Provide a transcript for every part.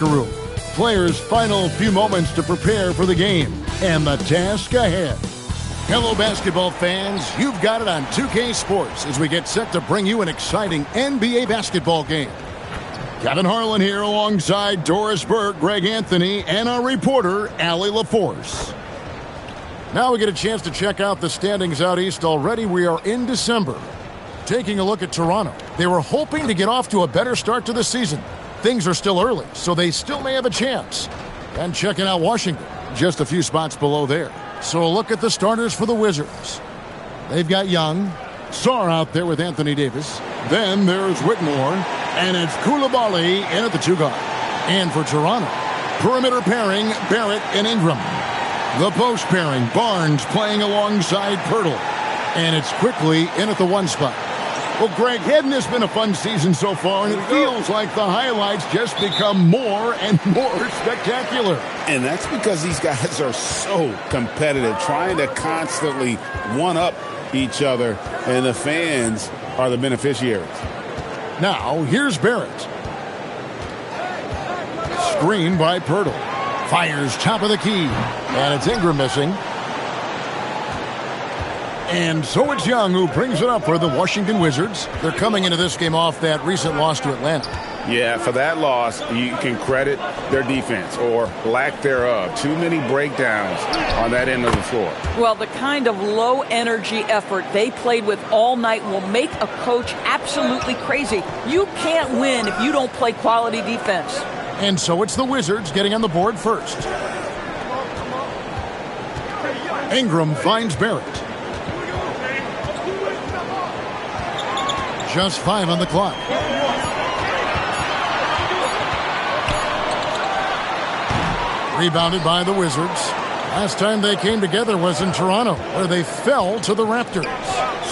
room. Players' final few moments to prepare for the game and the task ahead. Hello, basketball fans. You've got it on 2K Sports as we get set to bring you an exciting NBA basketball game. Kevin Harlan here alongside Doris Burke, Greg Anthony, and our reporter, Allie LaForce. Now we get a chance to check out the standings out east already. We are in December. Taking a look at Toronto. They were hoping to get off to a better start to the season. Things are still early, so they still may have a chance. And checking out Washington, just a few spots below there. So a look at the starters for the Wizards. They've got Young, Sarr out there with Anthony Davis. Then there's Whitmore, and it's Koulibaly in at the 2 guard. And for Toronto, perimeter pairing, Barrett and Ingram. The post pairing, Barnes playing alongside Pirtle. And it's quickly in at the 1 spot. Well, Greg, hadn't this been a fun season so far? And it feels like the highlights just become more and more spectacular. And that's because these guys are so competitive, trying to constantly one-up each other, and the fans are the beneficiaries. Now, here's Barrett. Screen by Pirtle. Fires top of the key. And it's Ingram missing. And so it's Young who brings it up for the Washington Wizards. They're coming into this game off that recent loss to Atlanta. Yeah, for that loss, you can credit their defense or lack thereof. Too many breakdowns on that end of the floor. Well, the kind of low-energy effort they played with all night will make a coach absolutely crazy. You can't win if you don't play quality defense. And so it's the Wizards getting on the board first. Ingram finds Barrett. Just 5 on the clock. Rebounded by the Wizards. Last time they came together was in Toronto, where they fell to the Raptors.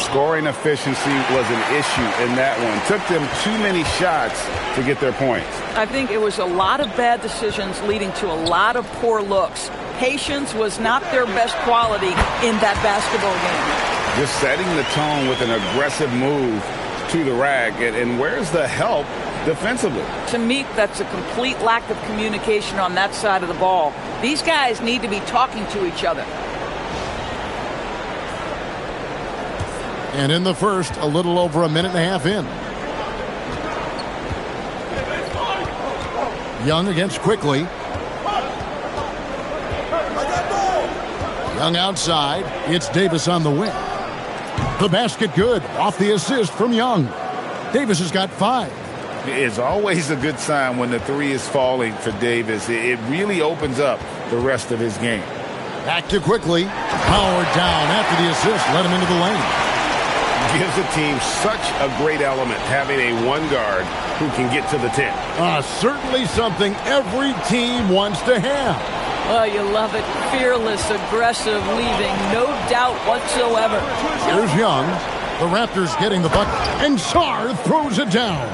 Scoring efficiency was an issue in that one. Took them too many shots to get their points. I think it was a lot of bad decisions leading to a lot of poor looks. Patience was not their best quality in that basketball game. Just setting the tone with an aggressive move to the rack, and where's the help defensively? To me, that's a complete lack of communication on that side of the ball. These guys need to be talking to each other. And in the first, a little over a minute and a half in. Young against Quickly. Young outside. It's Davis on the wing. The basket good. Off the assist from Young. Davis has got 5. It's always a good sign when the 3 is falling for Davis. It really opens up the rest of his game. Back to Quickly. Powered down after the assist. Let him into the lane. Gives the team such a great element having a 1 guard who can get to the 10. Certainly something every team wants to have. Oh, you love it. Fearless, aggressive, leaving no doubt whatsoever. Here's Young. The Raptors getting the bucket. And Sarr throws it down.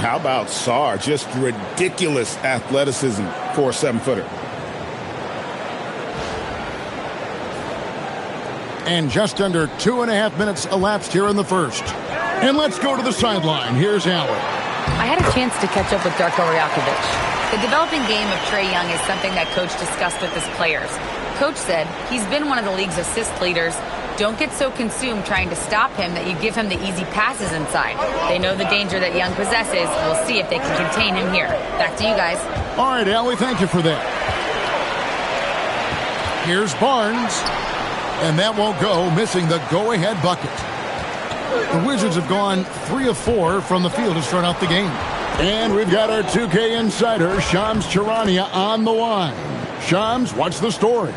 How about Sarr? Just ridiculous athleticism for a 7-footer. And just under 2.5 minutes elapsed here in the first. And let's go to the sideline. Here's Allen. I had a chance to catch up with Darko Rajakovic. The developing game of Trae Young is something that Coach discussed with his players. Coach said he's been one of the league's assist leaders. Don't get so consumed trying to stop him that you give him the easy passes inside. They know the danger that Young possesses. We'll see if they can contain him here. Back to you guys. All right, Allie, thank you for that. Here's Barnes. And that won't go, missing the go-ahead bucket. The Wizards have gone 3 of 4 from the field to start out the game. And we've got our 2K insider, Shams Charania, on the line. Shams, what's the story?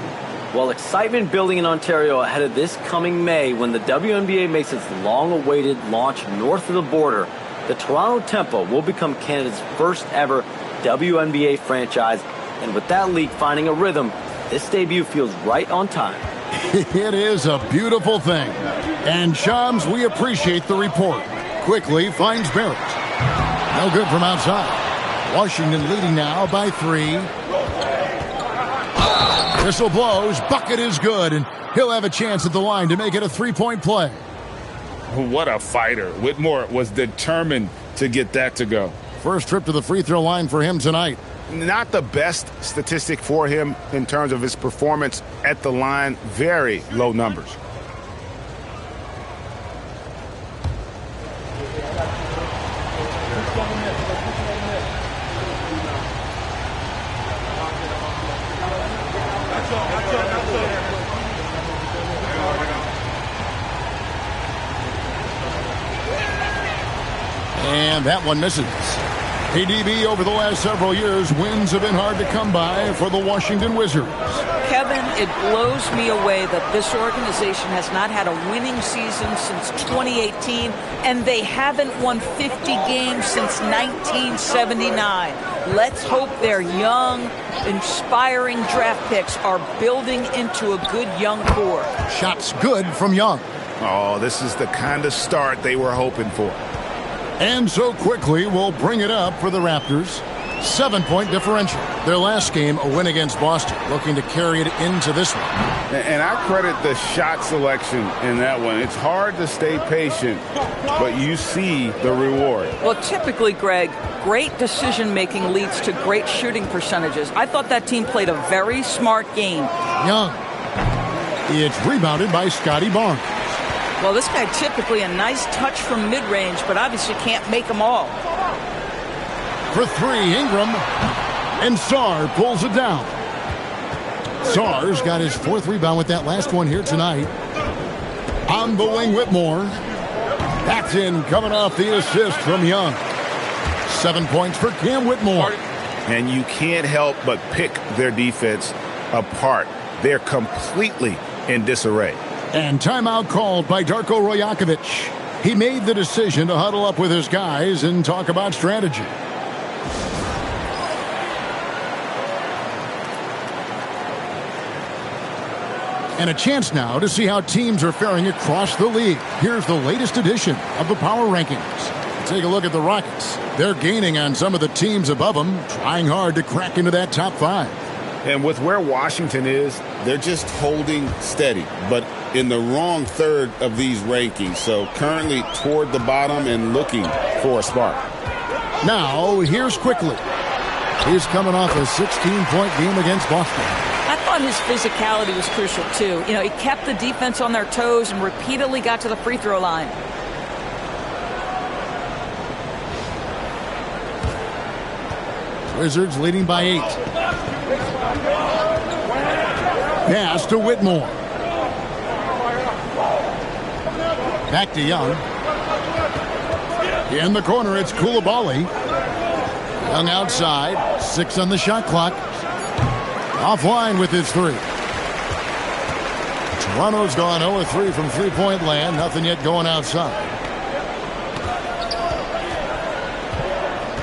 Well, excitement building in Ontario ahead of this coming May when the WNBA makes its long-awaited launch north of the border. The Toronto Tempo will become Canada's first ever WNBA franchise. And with that league finding a rhythm, this debut feels right on time. It is a beautiful thing. And Shams, we appreciate the report. Quickly finds Barrett. No good from outside. Washington leading now by 3. Whistle blows. Bucket is good. And he'll have a chance at the line to make it a 3-point play. What a fighter. Whitmore was determined to get that to go. First trip to the free throw line for him tonight. not the best statistic for him in terms of his performance at the line. Very low numbers. And that one misses. ADB, over the last several years, wins have been hard to come by for the Washington Wizards. Kevin, it blows me away that this organization has not had a winning season since 2018, and they haven't won 50 games since 1979. Let's hope their young, inspiring draft picks are building into a good young core. Shots good from Young. Oh, this is the kind of start they were hoping for. And so quickly, we'll bring it up for the Raptors. 7-point differential. Their last game, a win against Boston, looking to carry it into this one. And I credit the shot selection in that one. It's hard to stay patient, but you see the reward. Well, typically, Greg, great decision-making leads to great shooting percentages. I thought that team played a very smart game. Young. It's rebounded by Scotty Barnes. Well, this guy typically a nice touch from mid-range, but obviously can't make them all. For three, Ingram. And Sarr pulls it down. Sarr's got his fourth rebound with that last one here tonight. On the wing, Whitmore. That's in, coming off the assist from Young. 7 points for Cam Whitmore. And you can't help but pick their defense apart. They're completely in disarray. And timeout called by Darko Rajakovic. He made the decision to huddle up with his guys and talk about strategy. And a chance now to see how teams are faring across the league. Here's the latest edition of the Power Rankings. Take a look at the Rockets. They're gaining on some of the teams above them, trying hard to crack into that top 5. And with where Washington is, they're just holding steady, but in the wrong third of these rankings. So currently toward the bottom and looking for a spark. Now, here's Quickly. He's coming off a 16-point game against Boston. I thought his physicality was crucial, too. You know, he kept the defense on their toes and repeatedly got to the free throw line. Wizards leading by 8. Pass to Whitmore. Back to Young. In the corner, it's Koulibaly. Young outside. 6 on the shot clock. Offline with his 3. Toronto's gone 0-3 from three-point land. Nothing yet going outside.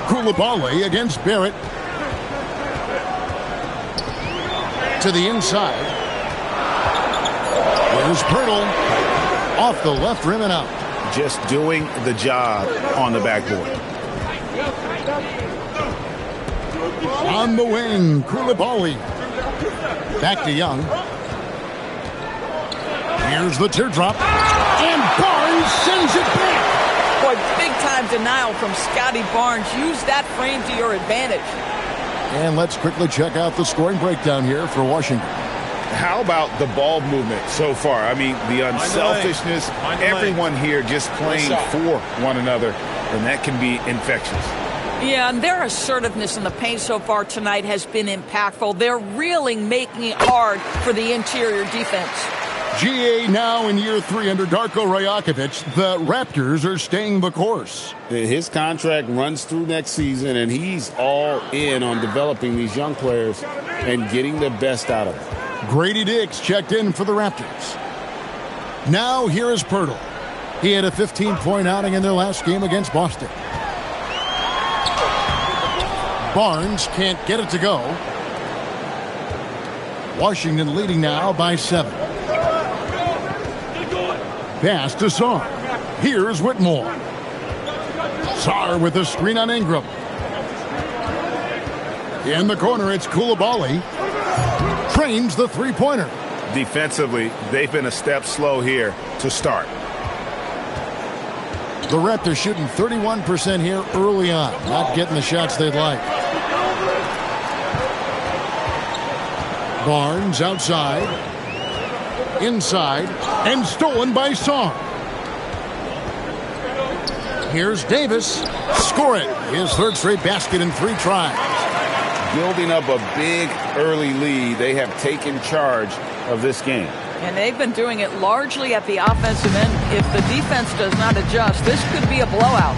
Koulibaly against Barrett. To the inside. Here's Pirtle. Off the left rim and out. Just doing the job on the backboard. On the wing, Koulibaly. Back to Young. Here's the teardrop. And Barnes sends it back. Boy, big-time denial from Scotty Barnes. Use that frame to your advantage. And let's quickly check out the scoring breakdown here for Washington. How about the ball movement so far? I mean, the unselfishness, everyone here just playing for one another, and that can be infectious. Yeah, and their assertiveness in the paint so far tonight has been impactful. They're really making it hard for the interior defense. GA now in year 3 under Darko Rajakovic. The Raptors are staying the course. His contract runs through next season, and he's all in on developing these young players and getting the best out of them. Grady Dix checked in for the Raptors. Now here is Pirtle. He had a 15-point outing in their last game against Boston. Barnes can't get it to go. Washington leading now by 7. Pass to Sarr. Here's Whitmore. Sarr with the screen on Ingram. In the corner, it's Koulibaly. Trains the three-pointer. Defensively, they've been a step slow here to start. The Raptors shooting 31% here early on. Not getting the shots they'd like. Barnes outside. Inside. And stolen by Song. Here's Davis. Score it. His third straight basket in 3 tries. Building up a big early lead. They have taken charge of this game. And they've been doing it largely at the offensive end. If the defense does not adjust, this could be a blowout.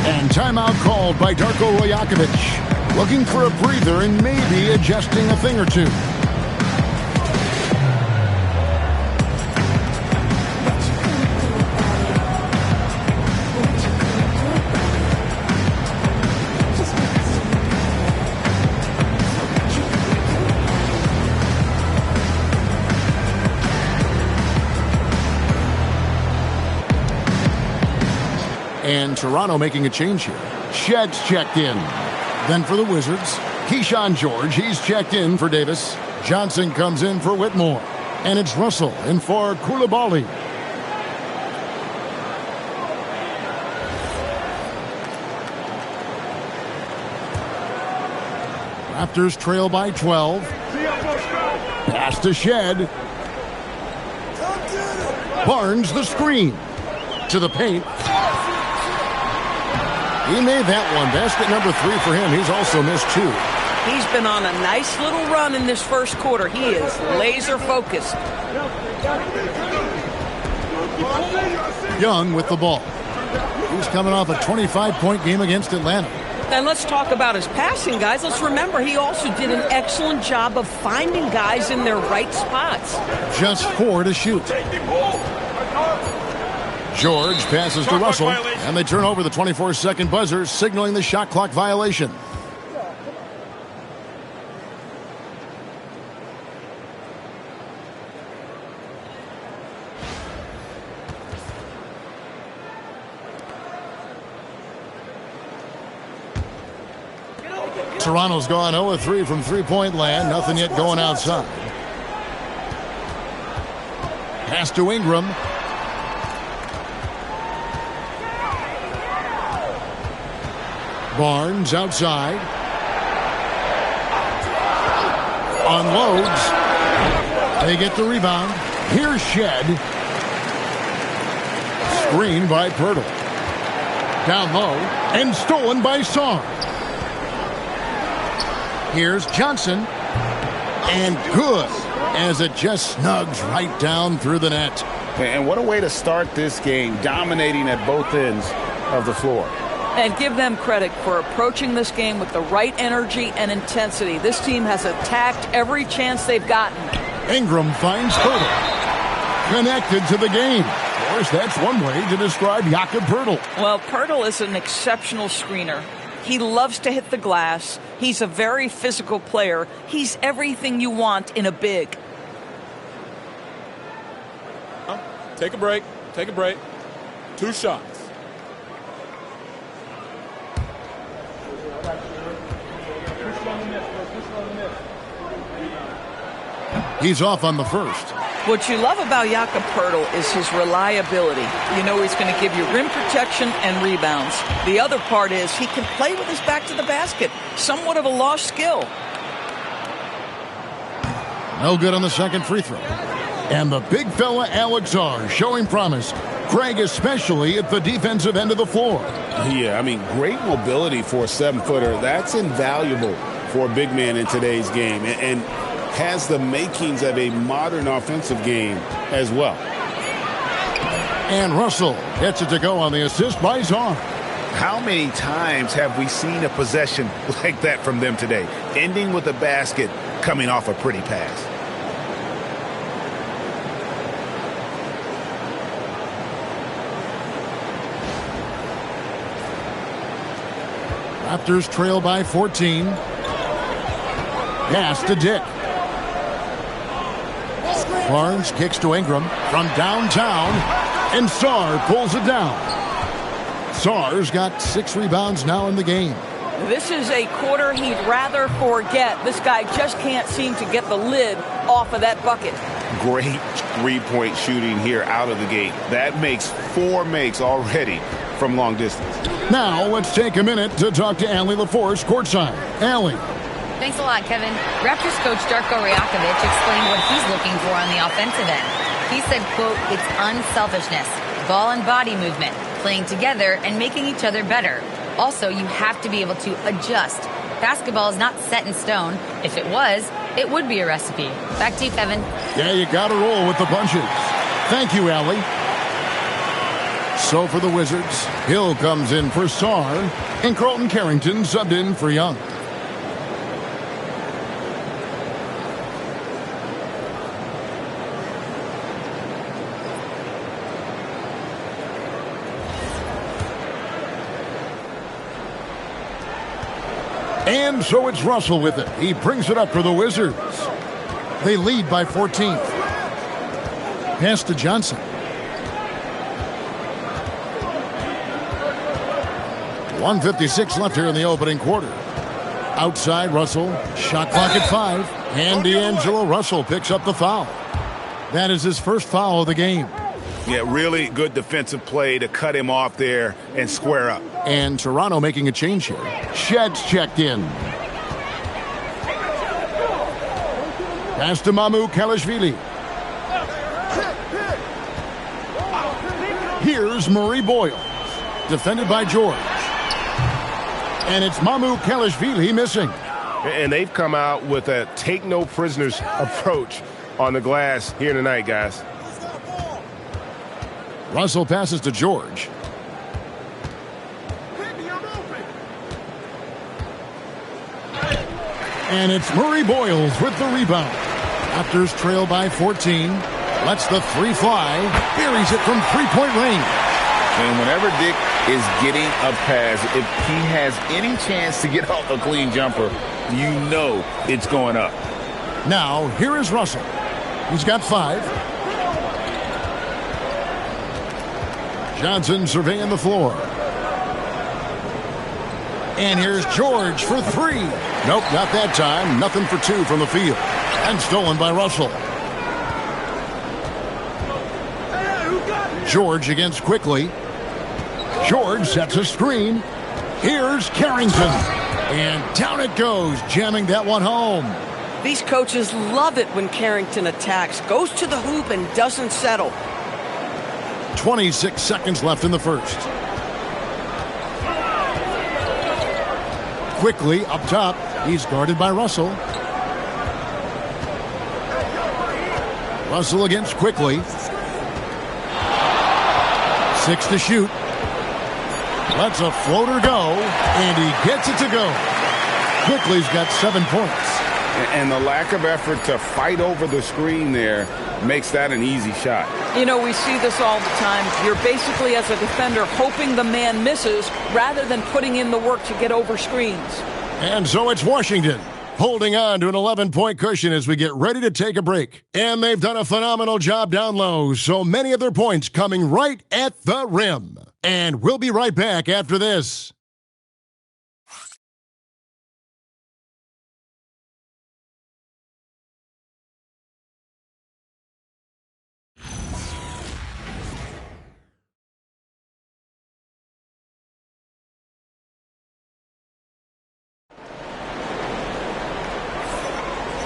And timeout called by Darko Rajakovic. Looking for a breather and maybe adjusting a thing or two. And Toronto making a change here. Shedd's checked in. Then for the Wizards, Keyshawn George, he's checked in for Davis. Johnson comes in for Whitmore. And it's Russell in for Koulibaly. Raptors trail by 12. Pass to Shed. Barnes the screen. To the paint. He made that one. Basket number 3 for him. He's also missed 2. He's been on a nice little run in this first quarter. He is laser focused. Young with the ball. He's coming off a 25-point game against Atlanta. And let's talk about his passing, guys. Let's remember he also did an excellent job of finding guys in their right spots. Just 4 to shoot. George passes to Russell, and they turn over the 24-second buzzer, signaling the shot clock violation. Toronto's gone 0-3 from three-point land. Nothing yet going outside. Pass to Ingram. Barnes outside. Unloads. They get the rebound. Here's Shed. Screened by Pirtle. Down low. And stolen by Song. Here's Johnson. And good. As it just snugs right down through the net. And what a way to start this game. Dominating at both ends of the floor. And give them credit for approaching this game with the right energy and intensity. This team has attacked every chance they've gotten. Ingram finds Pirtle. Connected to the game. Of course, that's one way to describe Jakob Pirtle. Well, Pirtle is an exceptional screener. He loves to hit the glass. He's a very physical player. He's everything you want in a big. Take a break. Take a break. 2 shots. He's off on the first. What you love about Jakob Pirtle is his reliability. You know he's going to give you rim protection and rebounds. The other part is he can play with his back to the basket. Somewhat of a lost skill. No good on the second free throw. And the big fella Alex R showing promise. Craig especially at the defensive end of the floor. Yeah, I mean, great mobility for a 7-footer. That's invaluable for a big man in today's game. And has the makings of a modern offensive game as well. And Russell gets it to go on the assist by Czar. How many times have we seen a possession like that from them today? Ending with a basket, coming off a pretty pass. Raptors trail by 14. Pass to Dick. Barnes kicks to Ingram from downtown, and Sarr pulls it down. Sarr's got 6 rebounds now in the game. This is a quarter he'd rather forget. This guy just can't seem to get the lid off of that bucket. Great three-point shooting here out of the gate. That makes 4 makes already from long distance. Now let's take a minute to talk to Allie LaForce courtside. Allie. Thanks a lot, Kevin. Raptors coach Darko Rajakovic explained what he's looking for on the offensive end. He said, quote, "It's unselfishness, ball and body movement, playing together and making each other better. Also, you have to be able to adjust. Basketball is not set in stone. If it was, it would be a recipe." Back to you, Kevin. Yeah, you got to roll with the punches. Thank you, Allie. So for the Wizards, Hill comes in for Sarr, and Carlton Carrington subbed in for Young. And so it's Russell with it. He brings it up for the Wizards. They lead by 14. Pass to Johnson. 1:56 left here in the opening quarter. Outside Russell. Shot clock at 5. And D'Angelo Russell picks up the foul. That is his first foul of the game. Yeah, really good defensive play to cut him off there and square up. And Toronto making a change here. Shed's checked in. Pass to Mamu Kalashvili. Here's Murray Boyle. Defended by George. And it's Mamu Kalashvili missing. And they've come out with a take-no-prisoners approach on the glass here tonight, guys. Russell passes to George. And it's Murray Boyles with the rebound. Raptors trail by 14. Lets the three fly. Buries it from three-point range. And whenever Dick is getting a pass, if he has any chance to get off a clean jumper, you know it's going up. Now, here is Russell. He's got 5. Johnson surveying the floor. And here's George for 3. Nope, not that time. Nothing for 2 from the field. And stolen by Russell. George against Quickly. George sets a screen. Here's Carrington. And down it goes, jamming that one home. These coaches love it when Carrington attacks, goes to the hoop and doesn't settle. 26 seconds left in the first. Quickly up top. He's guarded by Russell. Russell against Quickly. 6 to shoot. Lets a floater go, and he gets it to go. Quickly's got 7 points. And the lack of effort to fight over the screen there makes that an easy shot. You know, we see this all the time. You're basically, as a defender, hoping the man misses rather than putting in the work to get over screens. And so it's Washington holding on to an 11-point cushion as we get ready to take a break. And they've done a phenomenal job down low, so many of their points coming right at the rim. And we'll be right back after this.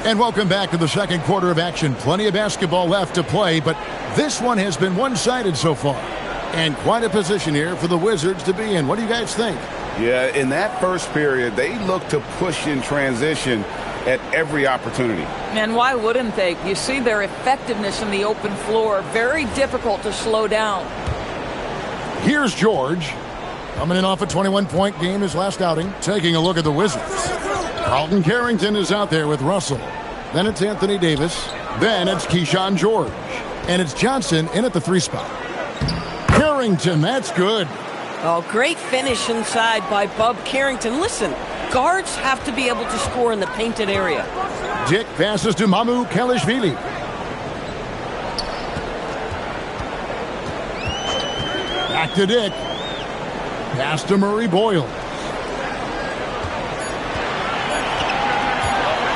And welcome back to the second quarter of action. Plenty of basketball left to play, but this one has been one-sided so far. And quite a position here for the Wizards to be in. What do you guys think? Yeah, in that first period, they looked to push in transition at every opportunity. And why wouldn't they? You see their effectiveness in the open floor. Very difficult to slow down. Here's George. Coming in off a 21-point game his last outing. Taking a look at the Wizards. Carlton Carrington is out there with Russell. Then it's Anthony Davis. Then it's Keyshawn George. And it's Johnson in at the 3 spot. Carrington, that's good. Oh, great finish inside by Bub Carrington. Listen, guards have to be able to score in the painted area. Dick passes to Mamu Kalashvili. Back to Dick. Pass to Murray Boyle.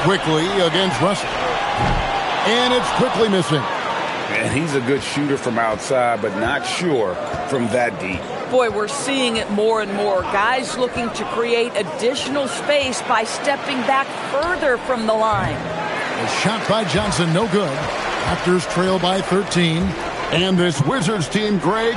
Quickly against Russell. And it's Quickly missing. And he's a good shooter from outside, but not sure from that deep. Boy, we're seeing it more and more. Guys looking to create additional space by stepping back further from the line. A shot by Johnson, no good. Raptors trail by 13. And this Wizards team, Greg,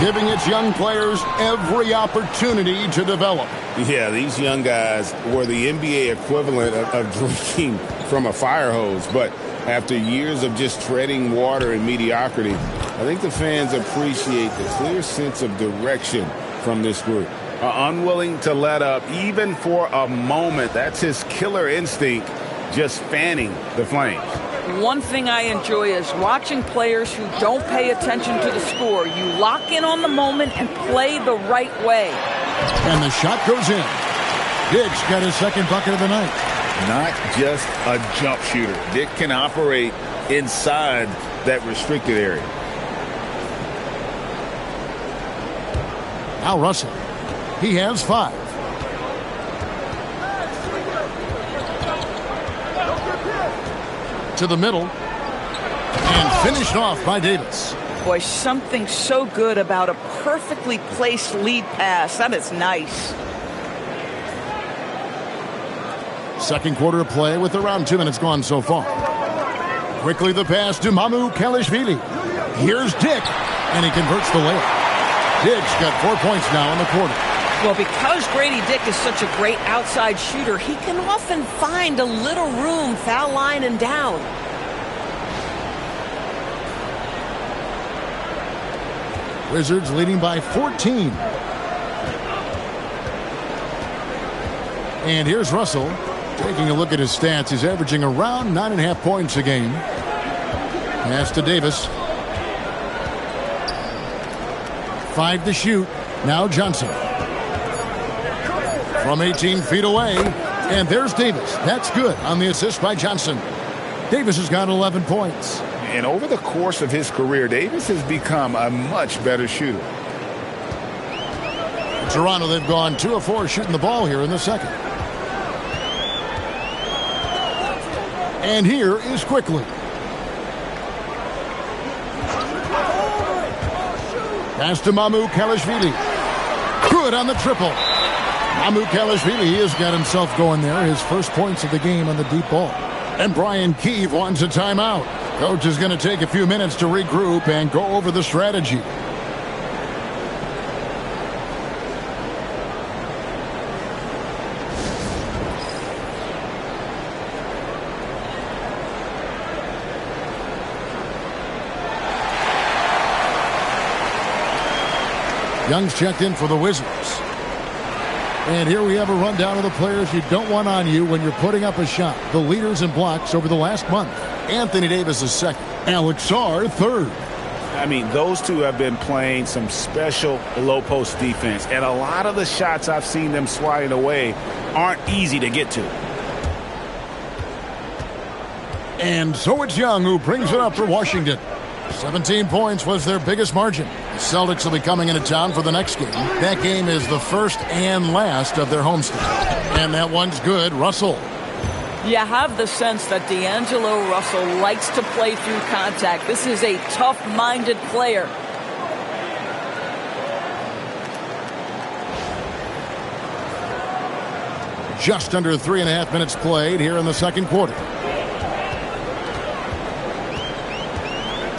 giving its young players every opportunity to develop. Yeah, these young guys were the NBA equivalent of drinking from a fire hose. But after years of just treading water and mediocrity, I think the fans appreciate the clear sense of direction from this group. Unwilling to let up even for a moment. That's his killer instinct, just fanning the flames. One thing I enjoy is watching players who don't pay attention to the score. You lock in on the moment and play the right way. And the shot goes in. Dick's got his second bucket of the night. Not just a jump shooter. Dick can operate inside that restricted area. Now Russell. He has 5. To the middle. And finished off by Davis. Boy, something so good about a perfectly placed lead pass. That is nice. Second quarter of play with around 2 minutes gone so far. Quickly the pass to Kelishvili. Here's Dick, and he converts the layup. Dick's got 4 points now in the quarter. Well, because Grady Dick is such a great outside shooter, he can often find a little room foul line and down. Wizards leading by 14. And here's Russell. Taking a look at his stats, he's averaging around 9.5 points a game. Pass to Davis. 5 to shoot. Now Johnson. From 18 feet away. And there's Davis. That's good on the assist by Johnson. Davis has got 11 points. And over the course of his career, Davis has become a much better shooter. Toronto, they've gone 2 of 4 shooting the ball here in the second. And here is Quickly. Pass to Kelishvili. Good on the triple. Kelishvili has got himself going there. His first points of the game on the deep ball. And Brian Keefe wants a timeout. Coach is going to take a few minutes to regroup and go over the strategy. Young's checked in for the Wizards. And here we have a rundown of the players you don't want on you when you're putting up a shot. The leaders in blocks over the last month. Anthony Davis is second. Alex Sarr third. I mean, those two have been playing some special low-post defense. And a lot of the shots I've seen them swatting away aren't easy to get to. And so it's Young who brings it up for Washington. 17 points was their biggest margin. The Celtics will be coming into town for the next game. That game is the first and last of their homestand. And that one's good. Russell. You have the sense that D'Angelo Russell likes to play through contact. This is a tough-minded player. Just under 3.5 minutes played here in the second quarter.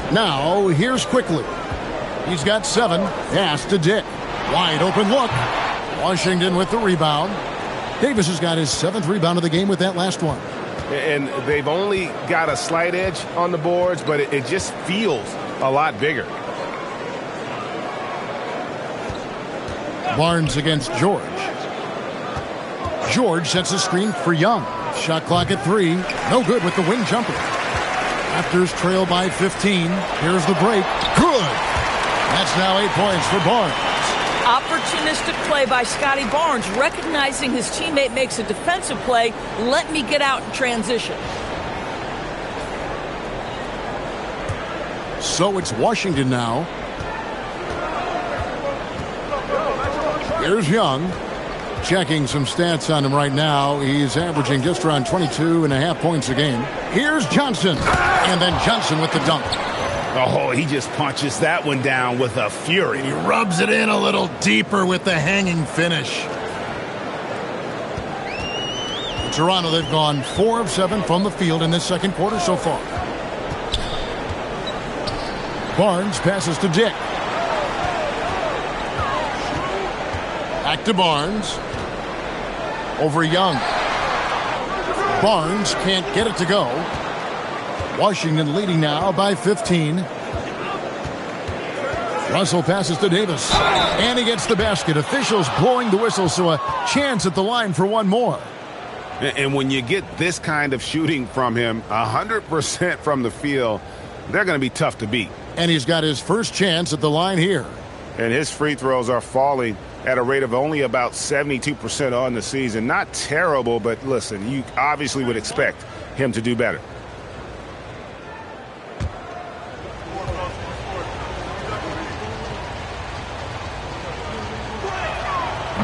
Now, here's Quickly. He's got 7. Pass to Dick. Wide open look. Washington with the rebound. Davis has got his 7th rebound of the game with that last one. And they've only got a slight edge on the boards, but it just feels a lot bigger. Barnes against George. George sets a screen for Young. Shot clock at 3. No good with the wing jumper. Raptors trail by 15. Here's the break. Good. That's now 8 points for Barnes. Opportunistic play by Scotty Barnes, recognizing his teammate makes a defensive play. Let me get out in transition. So it's Washington now. Here's Young. Checking some stats on him right now. He's averaging just around 22.5 points a game. Here's Johnson. And then Johnson with the dunk. Oh, he just punches that one down with a fury. He rubs it in a little deeper with the hanging finish. Toronto, they've gone 4 of 7 from the field in this second quarter so far. Barnes passes to Dick. Back to Barnes. Over Young. Barnes can't get it to go. Washington leading now by 15. Russell passes to Davis. And he gets the basket. Officials blowing the whistle, so a chance at the line for one more. And when you get this kind of shooting from him, 100% from the field, they're going to be tough to beat. And he's got his first chance at the line here. And his free throws are falling at a rate of only about 72% on the season. Not terrible, but listen, you obviously would expect him to do better.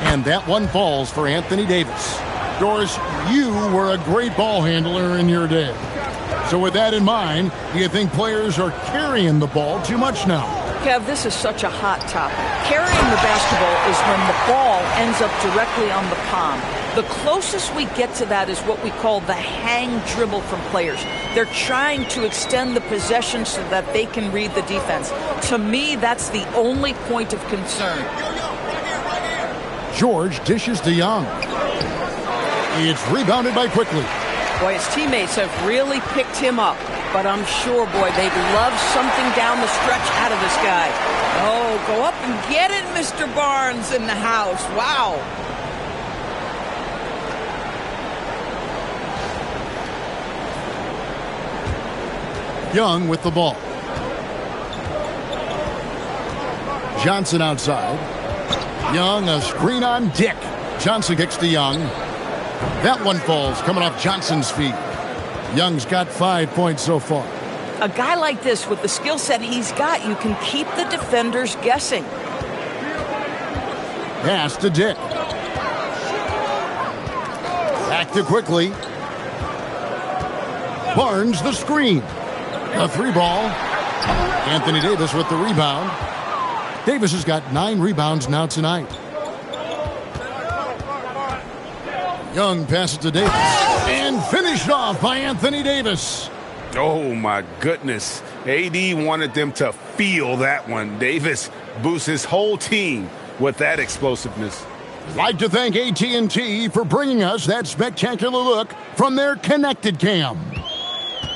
And that one falls for Anthony Davis. Doris, you were a great ball handler in your day. So with that in mind, do you think players are carrying the ball too much now? Kev, this is such a hot topic. Carrying the basketball is when the ball ends up directly on the palm. The closest we get to that is what we call the hang dribble from players. They're trying to extend the possession so that they can read the defense. To me, that's the only point of concern. George dishes to Young. It's rebounded by Quickly. Boy, his teammates have really picked him up. But I'm sure, boy, they'd love something down the stretch out of this guy. Oh, go up and get it, Mr. Barnes in the house. Wow. Young with the ball. Johnson outside. Young, a screen on Dick. Johnson kicks to Young. That one falls, coming off Johnson's feet. Young's got 5 points so far. A guy like this, with the skill set he's got, you can keep the defenders guessing. Pass to Dick. Back to Quickly. Barnes the screen. A 3-ball. Anthony Davis with the rebound. Davis has got 9 rebounds now tonight. Young passes to Davis. And finished off by Anthony Davis. Oh, my goodness. AD wanted them to feel that one. Davis boosts his whole team with that explosiveness. I'd like to thank AT&T for bringing us that spectacular look from their connected cam.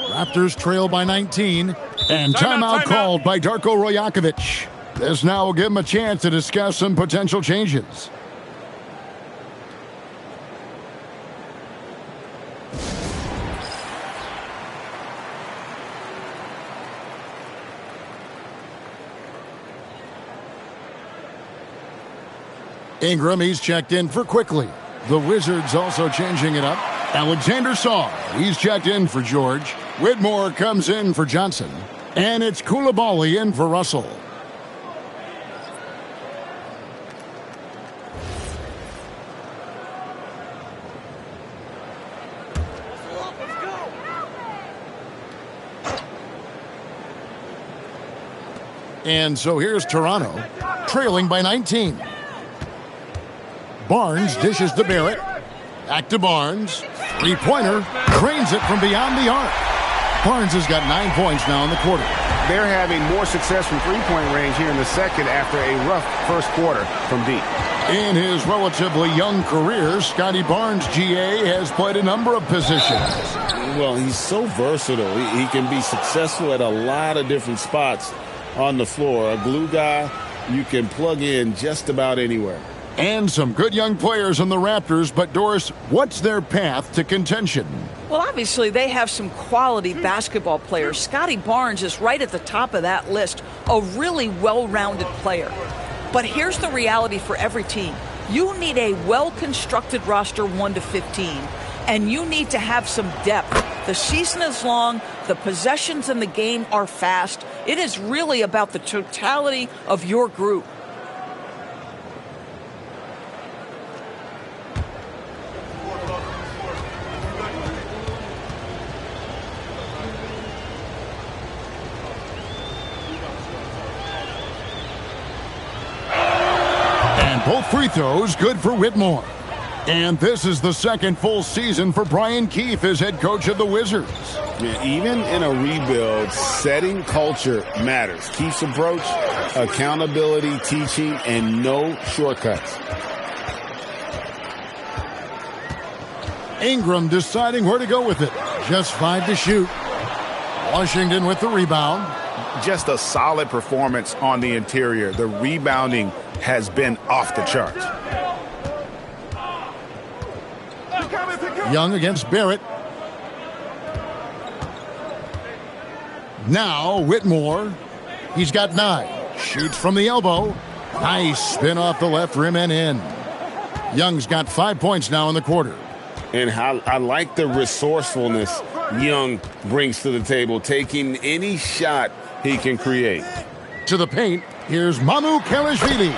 Raptors trail by 19. And timeout called by Darko Rajakovic. This now will give him a chance to discuss some potential changes. Ingram, he's checked in for Quickly. The Wizards also changing it up. Alexander Saw, he's checked in for George. Whitmore comes in for Johnson. And it's Koulibaly in for Russell. And so here's Toronto, trailing by 19. Barnes dishes to Barrett. Back to Barnes. Three-pointer. Drains it from beyond the arc. Barnes has got 9 points now in the quarter. They're having more success from three-point range here in the second after a rough first quarter from deep. In his relatively young career, Scotty Barnes, GA, has played a number of positions. Well, he's so versatile. He can be successful at a lot of different spots on the floor. A glue guy you can plug in just about anywhere. And some good young players on the Raptors, but Doris, what's their path to contention? Well, obviously, they have some quality basketball players. Scotty Barnes is right at the top of that list, a really well-rounded player. But here's the reality for every team. You need a well-constructed roster 1 to 15, and you need to have some depth. The season is long. The possessions in the game are fast. It is really about the totality of your group. Both free throws good for Whitmore. And this is the second full season for Brian Keefe as head coach of the Wizards. Yeah, even in a rebuild, setting culture matters. Keefe's approach, accountability, teaching, and no shortcuts. Ingram deciding where to go with it. Just 5 to shoot. Washington with the rebound. Just a solid performance on the interior. The rebounding has been off the charts. Young against Barrett. Now Whitmore. He's got 9. Shoots from the elbow. Nice spin off the left rim and in. Young's got 5 points now in the quarter. And I like the resourcefulness Young brings to the table, taking any shot he can create. To the paint, here's Mamu Kelishvili.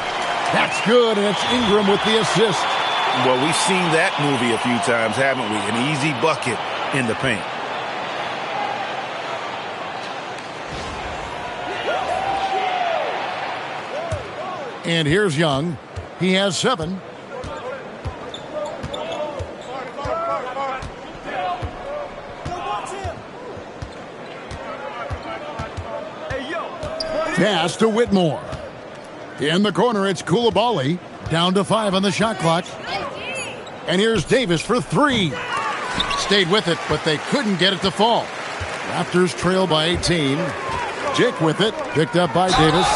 That's good, and it's Ingram with the assist. Well, we've seen that movie a few times, haven't we? An easy bucket in the paint. And here's Young. He has 7. Pass to Whitmore. In the corner, it's Coulibaly. Down to 5 on the shot clock. And here's Davis for 3. Stayed with it, but they couldn't get it to fall. Raptors trail by 18. Dick with it. Picked up by Davis.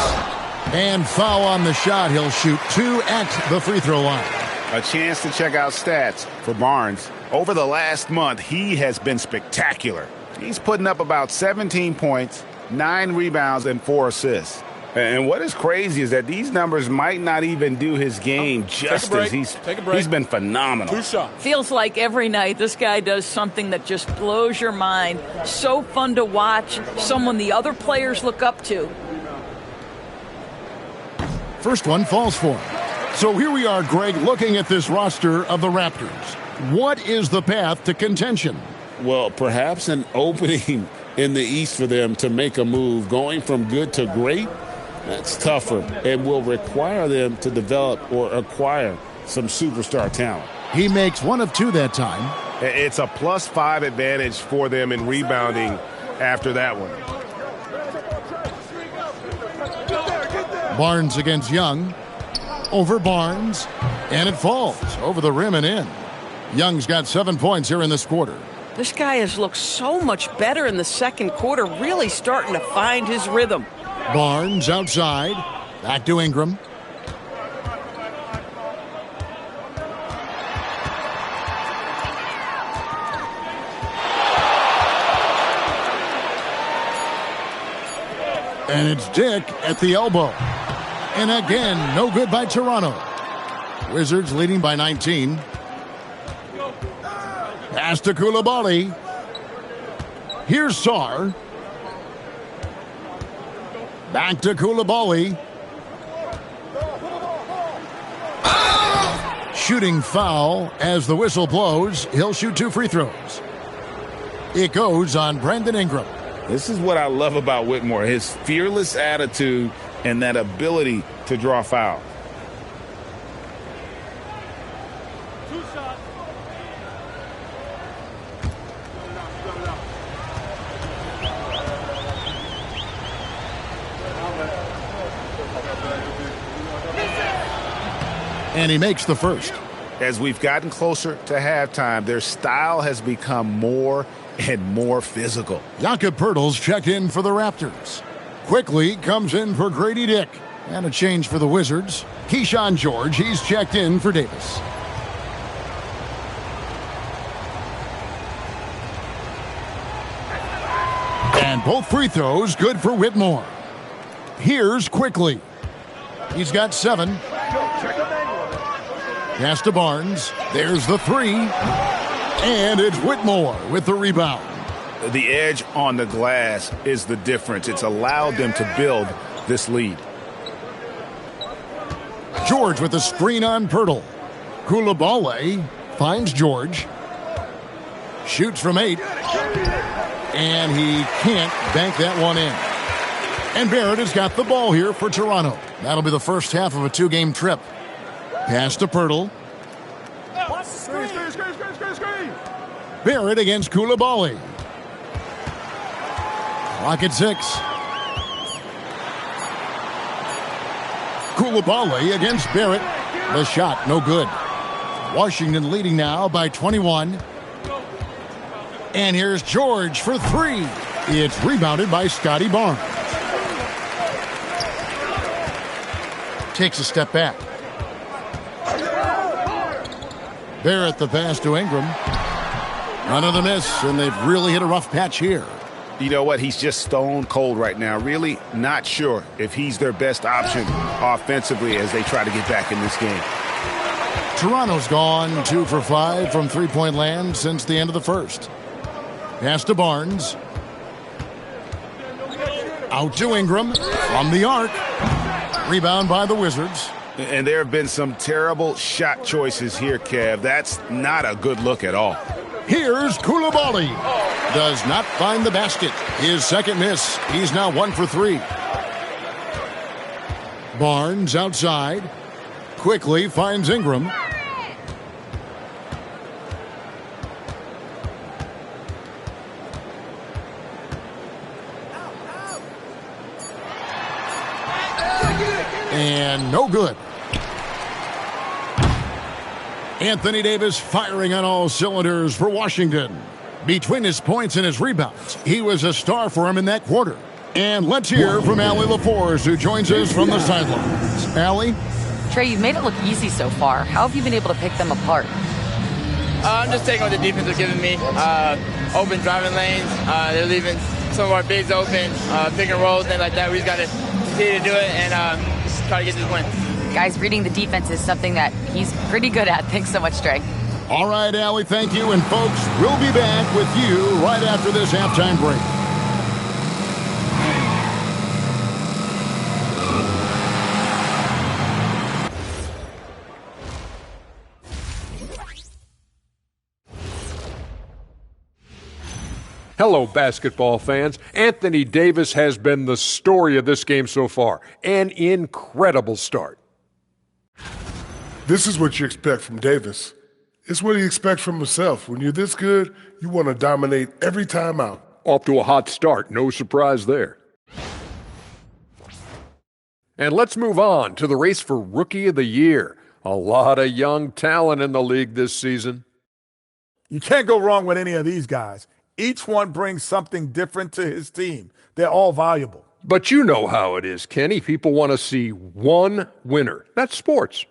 And foul on the shot. He'll shoot 2 at the free throw line. A chance to check out stats for Barnes. Over the last month, he has been spectacular. He's putting up about 17 points, 9 rebounds, and 4 assists. And what is crazy is that these numbers might not even do his game justice. He's been phenomenal. 2 shots. Feels like every night this guy does something that just blows your mind. So fun to watch. Someone the other players look up to. First one falls for him. So here we are, Greg, looking at this roster of the Raptors. What is the path to contention? Well, perhaps an opening in the East for them to make a move. Going from good to great, that's tougher and will require them to develop or acquire some superstar talent. He makes 1 of 2 that time. It's a +5 advantage for them in rebounding after that one. Barnes against Young. Over Barnes. And it falls over the rim and in. Young's got 7 points here in this quarter. This guy has looked so much better in the second quarter, really starting to find his rhythm. Barnes outside. Back to Ingram. And it's Dick at the elbow. And again, no good by Toronto. Wizards leading by 19. Pass to Coulibaly. Here's Sarr. Back to Coulibaly. Shooting foul as the whistle blows. He'll shoot 2 free throws. It goes on Brandon Ingram. This is what I love about Whitmore, his fearless attitude and that ability to draw foul. And he makes the first. As we've gotten closer to halftime, their style has become more and more physical. Jakob Poeltl's checked in for the Raptors. Quickly comes in for Grady Dick. And a change for the Wizards. Keyshawn George, he's checked in for Davis. And both free throws good for Whitmore. Here's Quickly. He's got 7. Pass to Barnes. There's the 3. And it's Whitmore with the rebound. The edge on the glass is the difference. It's allowed them to build this lead. George with the screen on Poeltl. Coulibaly finds George. Shoots from 8. And he can't bank that one in. And Barrett has got the ball here for Toronto. That'll be the first half of a 2-game trip. Pass to Pirtle. Barrett against Koulibaly. Clock at 6. Koulibaly against Barrett. The shot, no good. Washington leading now by 21. And here's George for 3. It's rebounded by Scotty Barnes. Takes a step back. Barrett the pass to Ingram. Another miss, and they've really hit a rough patch here. You know what? He's just stone cold right now. Really not sure if he's their best option offensively as they try to get back in this game. Toronto's gone 2 for 5 from three-point land since the end of the first. Pass to Barnes. Out to Ingram from the arc. Rebound by the Wizards. And there have been some terrible shot choices here, Kev. That's not a good look at all. Here's Koulibaly. Does not find the basket. His second miss. He's now 1 for 3. Barnes outside. Quickly finds Ingram. And no good. Anthony Davis firing on all cylinders for Washington. Between his points and his rebounds, he was a star for him in that quarter. And let's hear from Allie LaForce, who joins us from the sidelines. Allie? Trey, you've made it look easy so far. How have you been able to pick them apart? I'm just taking what the defense is giving me. Open driving lanes. They're leaving some of our bigs open, pick and roll, things like that. We just got to continue to do it and try to get this win. Guys, reading the defense is something that he's pretty good at. Thanks so much, Trey. All right, Allie, thank you. And folks, we'll be back with you right after this halftime break. Hello, basketball fans. Anthony Davis has been the story of this game so far. An incredible start. This is what you expect from Davis. It's what he expects from himself. When you're this good, you want to dominate every time out. Off to a hot start. No surprise there. And let's move on to the race for Rookie of the Year. A lot of young talent in the league this season. You can't go wrong with any of these guys. Each one brings something different to his team. They're all valuable. But you know how it is, Kenny. People want to see one winner. That's sports.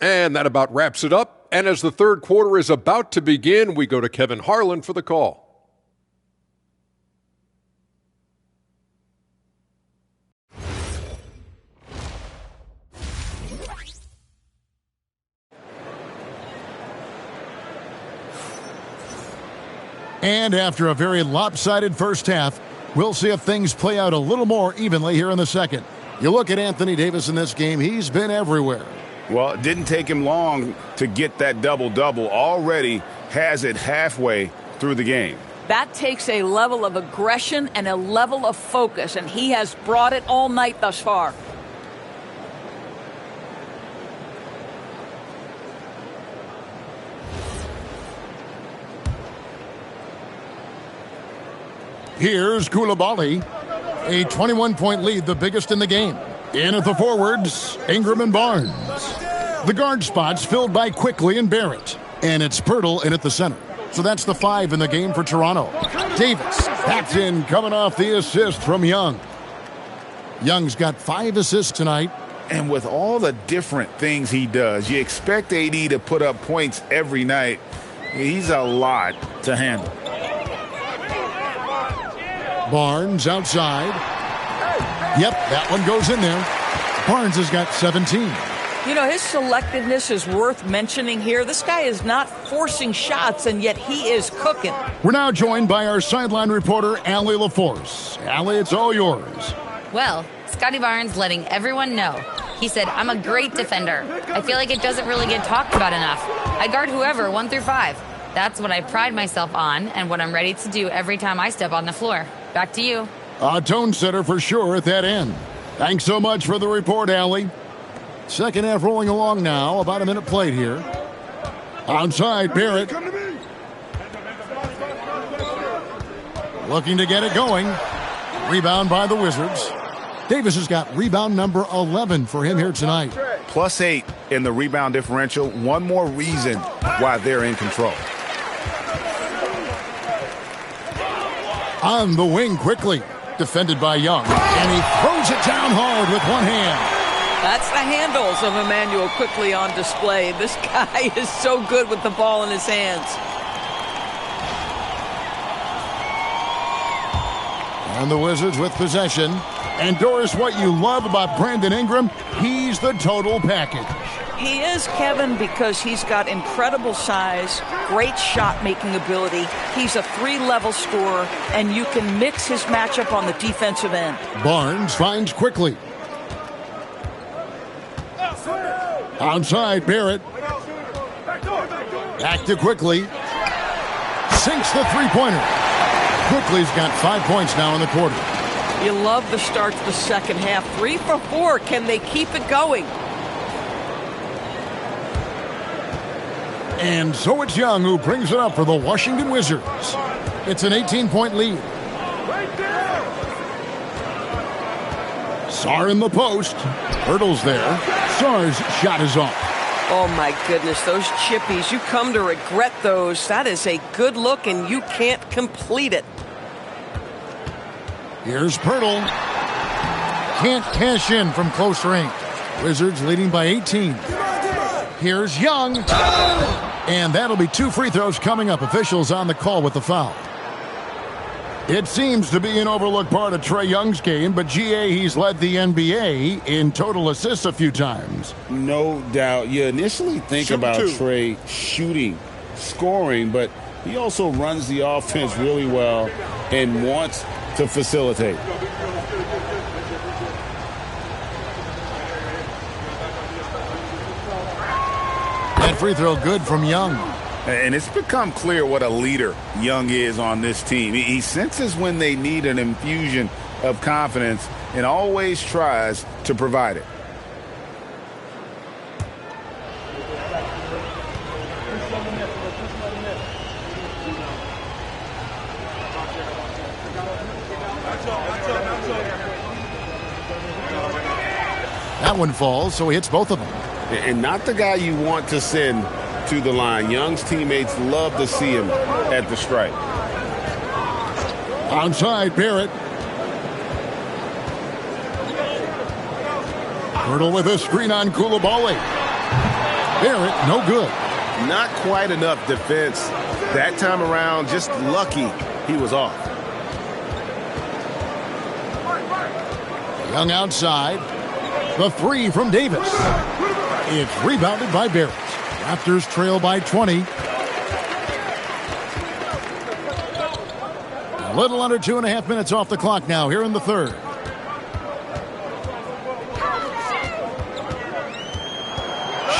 And that about wraps it up. And as the third quarter is about to begin, we go to Kevin Harlan for the call. And after a very lopsided first half, we'll see if things play out a little more evenly here in the second. You look at Anthony Davis in this game, he's been everywhere. Well, it didn't take him long to get that double-double. Already has it halfway through the game. That takes a level of aggression and a level of focus, and he has brought it all night thus far. Here's Koulibaly. A 21-point lead, the biggest in the game. In at the forwards, Ingram and Barnes. The guard spots filled by Quickly and Barrett. And it's Pirtle in at the center. So that's the 5 in the game for Toronto. Davis backs in, coming off the assist from Young. Young's got 5 assists tonight. And with all the different things he does, you expect AD to put up points every night. He's a lot to handle. Barnes outside. Yep, that one goes in there. Barnes has got 17. You know, his selectiveness is worth mentioning here. This guy is not forcing shots, and yet he is cooking. We're now joined by our sideline reporter, Allie LaForce. Allie, it's all yours. Well, Scotty Barnes letting everyone know. He said, I'm a great defender. I feel like it doesn't really get talked about enough. I guard whoever, 1 through 5. That's what I pride myself on and what I'm ready to do every time I step on the floor. Back to you. A tone setter for sure at that end. Thanks so much for the report, Allie. Second half rolling along now. About a minute played here. Onside, Barrett. Looking to get it going. Rebound by the Wizards. Davis has got rebound number 11 for him here tonight. +8 in the rebound differential. One more reason why they're in control. On the wing quickly. Defended by Young. And he throws it down hard with one hand. That's the handles of Emmanuel quickly on display. This guy is so good with the ball in his hands. And the Wizards with possession. And Doris, what you love about Brandon Ingram, he's the total package. He is, Kevin, because he's got incredible size, great shot-making ability. He's a 3-level scorer, and you can mix his matchup on the defensive end. Barnes finds quickly. Outside, Barrett. Back to Quickly. Sinks the three-pointer. Quickly's got 5 points now in the quarter. You love the start to the second half. 3 for 4. Can they keep it going? And so it's Young who brings it up for the Washington Wizards. It's an 18-point lead. Sarr in the post. Hurdles there. Sarr's shot is off. Oh, my goodness. Those chippies, you come to regret those. That is a good look, and you can't complete it. Here's Pirtle. Can't cash in from close range. Wizards leading by 18. Here's Young. And that'll be 2 free throws coming up. Officials on the call with the foul. It seems to be an overlooked part of Trae Young's game, but GA, he's led the NBA in total assists a few times. No doubt. You initially think about Trae shooting, scoring, but he also runs the offense really well and wants to facilitate. That free throw good from Young. And it's become clear what a leader Young is on this team. He senses when they need an infusion of confidence and always tries to provide it. That one falls, so he hits both of them. And not the guy you want to send to the line. Young's teammates love to see him at the stripe. Onside, Barrett. Hurdle with a screen on Coulibaly. Barrett, no good. Not quite enough defense that time around. Just lucky he was off. Young outside. The 3 from Davis. It's rebounded by Barrett. Raptors trail by 20. A little under 2.5 minutes off the clock now here in the third.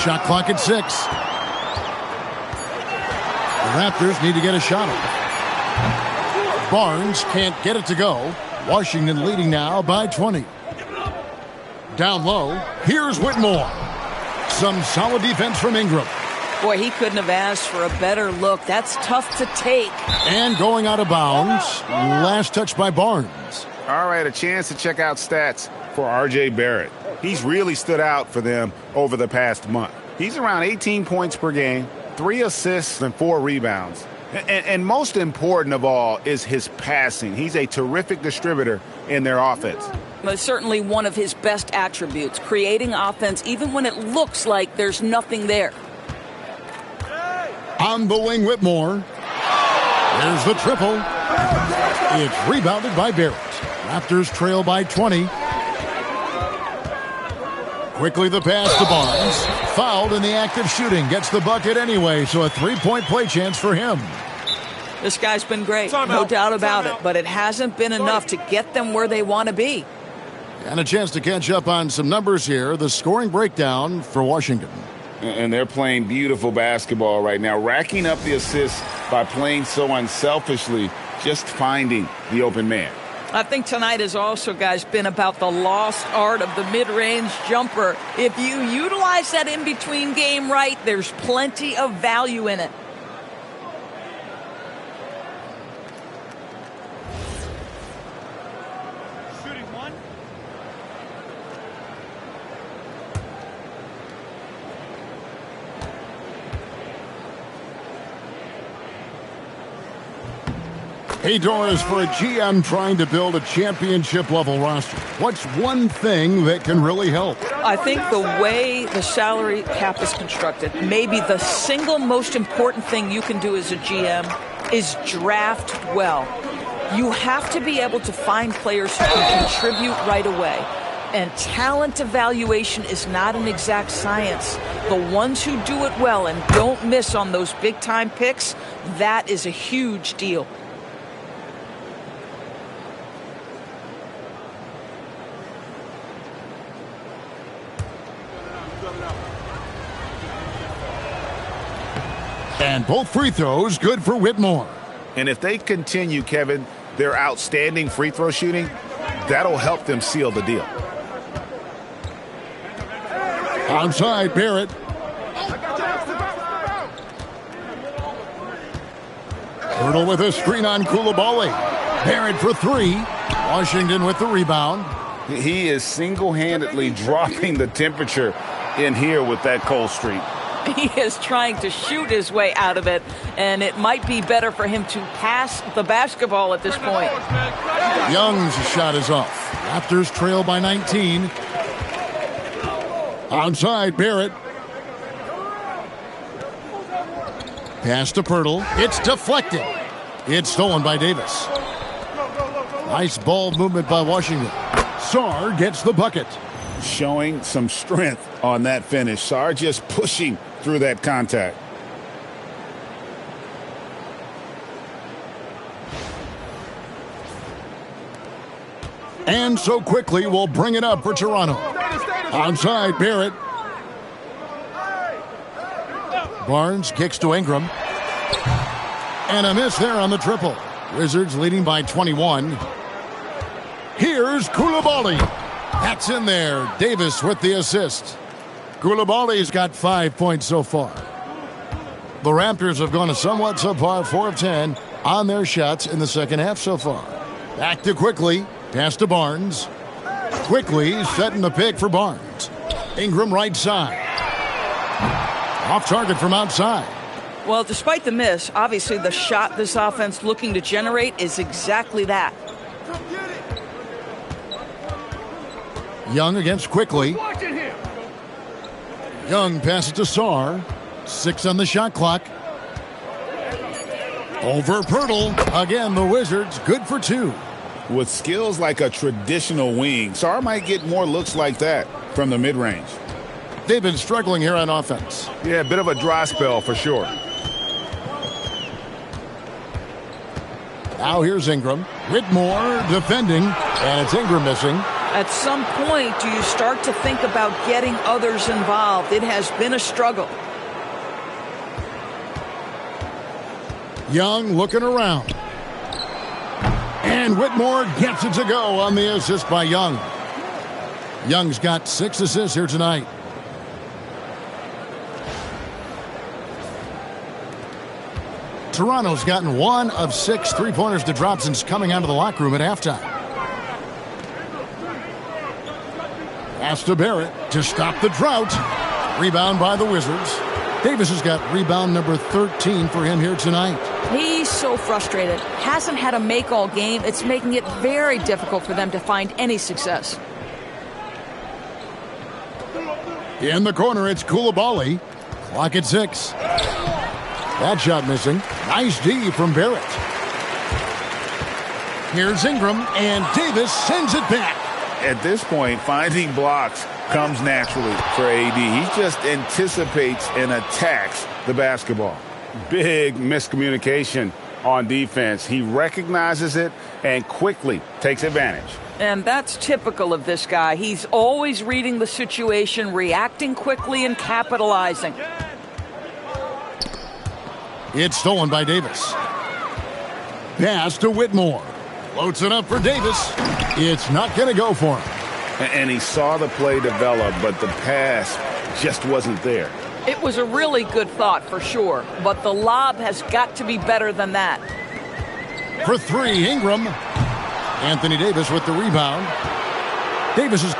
Shot clock at 6. The Raptors need to get a shot off. Barnes can't get it to go. Washington leading now by 20. Down low, here's Whitmore. Some solid defense from Ingram. Boy, he couldn't have asked for a better look. That's tough to take. And going out of bounds. Last touch by Barnes. All right, a chance to check out stats for R.J. Barrett. He's really stood out for them over the past month. He's around 18 points per game, 3 assists and 4 rebounds. And most important of all is his passing. He's a terrific distributor in their offense. That's certainly one of his best attributes, creating offense even when it looks like there's nothing there. On the wing, Whitmore. There's the triple. It's rebounded by Barrett. Raptors trail by 20. Quickly the pass to Barnes. Fouled in the act of shooting. Gets the bucket anyway, so a 3-point play chance for him. This guy's been great, no doubt about it, but it hasn't been enough to get them where they want to be. And a chance to catch up on some numbers here. The scoring breakdown for Washington. And they're playing beautiful basketball right now, racking up the assists by playing so unselfishly, just finding the open man. I think tonight has also, guys, been about the lost art of the mid-range jumper. If you utilize that in-between game right, there's plenty of value in it. Hey, Doris, for a GM trying to build a championship-level roster, what's one thing that can really help? I think the way the salary cap is constructed, maybe the single most important thing you can do as a GM is draft well. You have to be able to find players who can contribute right away. And talent evaluation is not an exact science. The ones who do it well and don't miss on those big-time picks, that is a huge deal. And both free throws good for Whitmore. And if they continue, Kevin, their outstanding free throw shooting, that'll help them seal the deal. Outside, Barrett. Hurdle with a screen on Koulibaly. Barrett for three. Washington with the rebound. He is single-handedly dropping the temperature in here with that cold streak. He is trying to shoot his way out of it, and it might be better for him to pass the basketball at this point. Young's shot is off. Raptors trail by 19. Outside, Barrett. Pass to Pirtle. It's deflected. It's stolen by Davis. Nice ball movement by Washington. Sarr gets the bucket. Showing some strength on that finish. Sarr just pushing through that contact. And so quickly we'll bring it up for Toronto. Outside, Barrett. Barnes kicks to Ingram. And a miss there on the triple. Wizards leading by 21. Here's Koulibaly. That's in there. Davis with the assist. Koulibaly's got 5 points so far. The Raptors have gone a somewhat subpar 4 of 10 on their shots in the second half so far. Back to Quickly. Pass to Barnes. Quickly setting the pick for Barnes. Ingram right side. Off target from outside. Well, despite the miss, obviously the shot this offense looking to generate is exactly that. Young against Quickly. Young passes to Sarr. 6 on the shot clock. Over Pirtle. Again, the Wizards good for 2. With skills like a traditional wing, Sarr might get more looks like that from the mid-range. They've been struggling here on offense. Yeah, a bit of a dry spell for sure. Now here's Ingram. Whitmore defending, and it's Ingram missing. At some point, do you start to think about getting others involved? It has been a struggle. Young looking around. And Whitmore gets it to go on the assist by Young. Young's got 6 assists here tonight. Toronto's gotten 1 of 6 three-pointers to drop since coming out of the locker room at halftime. Pass to Barrett to stop the drought. Rebound by the Wizards. Davis has got rebound number 13 for him here tonight. He's so frustrated. Hasn't had a make all game. It's making it very difficult for them to find any success. In the corner, it's Koulibaly. Clock at 6. That shot missing. Nice D from Barrett. Here's Ingram, and Davis sends it back. At this point, finding blocks comes naturally for AD. He just anticipates and attacks the basketball. Big miscommunication on defense. He recognizes it and quickly takes advantage. And that's typical of this guy. He's always reading the situation, reacting quickly, and capitalizing. It's stolen by Davis. Pass to Whitmore. Floats it up for Davis. It's not going to go for him. And he saw the play develop, but the pass just wasn't there. It was a really good thought for sure, but the lob has got to be better than that. For three, Ingram. Anthony Davis with the rebound. Davis is...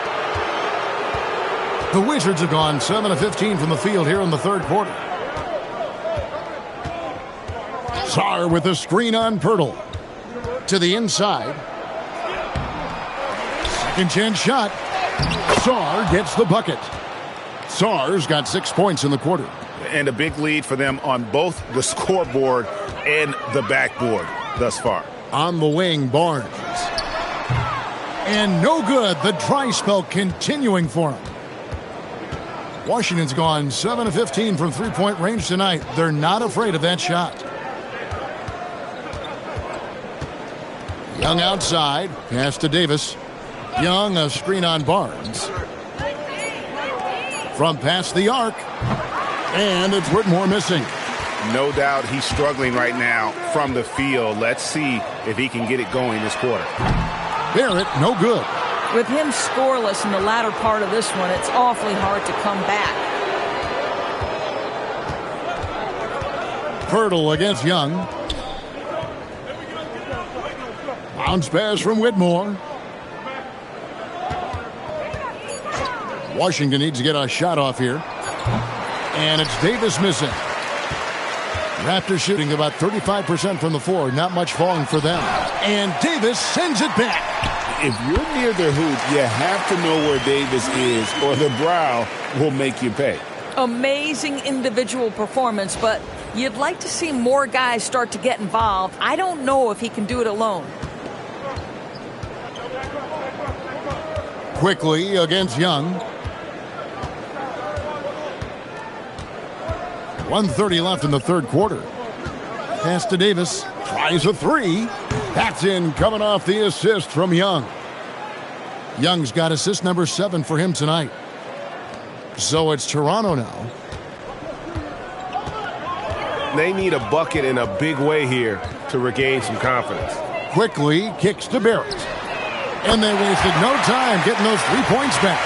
The Wizards have gone 7 of 15 from the field here in the third quarter. Sarr with a screen on Pirtle. To the inside. Second chance shot. Sarr gets the bucket. Sarr's got 6 points in the quarter. And a big lead for them on both the scoreboard and the backboard thus far. On the wing, Barnes. And no good. The dry spell continuing for him. Washington's gone 7 of 15 from three-point range tonight. They're not afraid of that shot. Young outside. Pass to Davis. Young, a screen on Barnes. From past the arc. And it's Whitmore missing. No doubt he's struggling right now from the field. Let's see if he can get it going this quarter. Barrett, no good. With him scoreless in the latter part of this one, it's awfully hard to come back. Pirtle against Young. Bounce pass from Whitmore. Washington needs to get a shot off here. And it's Davis missing. Raptors shooting about 35% from the floor. Not much falling for them. And Davis sends it back. If you're near the hoop, you have to know where Davis is, or the brow will make you pay. Amazing individual performance, but you'd like to see more guys start to get involved. I don't know if he can do it alone. Quickly against Young. 1:30 left in the third quarter. Pass to Davis. Tries a three. That's in, coming off the assist from Young. Young's got assist number 7 for him tonight. So it's Toronto now. They need a bucket in a big way here to regain some confidence. Quickly kicks to Barrett. And they wasted no time getting those 3 points back.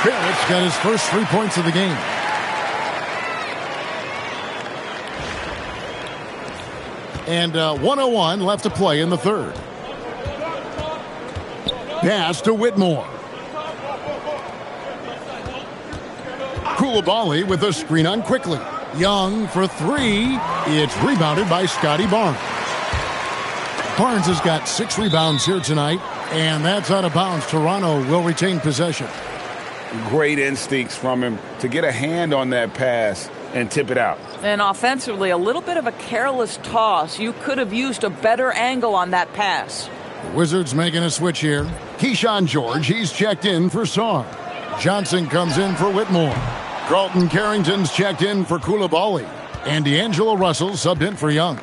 Barrett's got his first 3 points of the game. And 1:01 left to play in the third. Pass to Whitmore. Koulibaly with a screen on quickly. Young for three. It's rebounded by Scotty Barnes. Barnes has got 6 rebounds here tonight, and that's out of bounds. Toronto will retain possession. Great instincts from him to get a hand on that pass and tip it out. And offensively, a little bit of a careless toss. You could have used a better angle on that pass. The Wizards making a switch here. Keyshawn George, he's checked in for Sarr. Johnson comes in for Whitmore. Carlton Carrington's checked in for Koulibaly. And D'Angelo Russell subbed in for Young.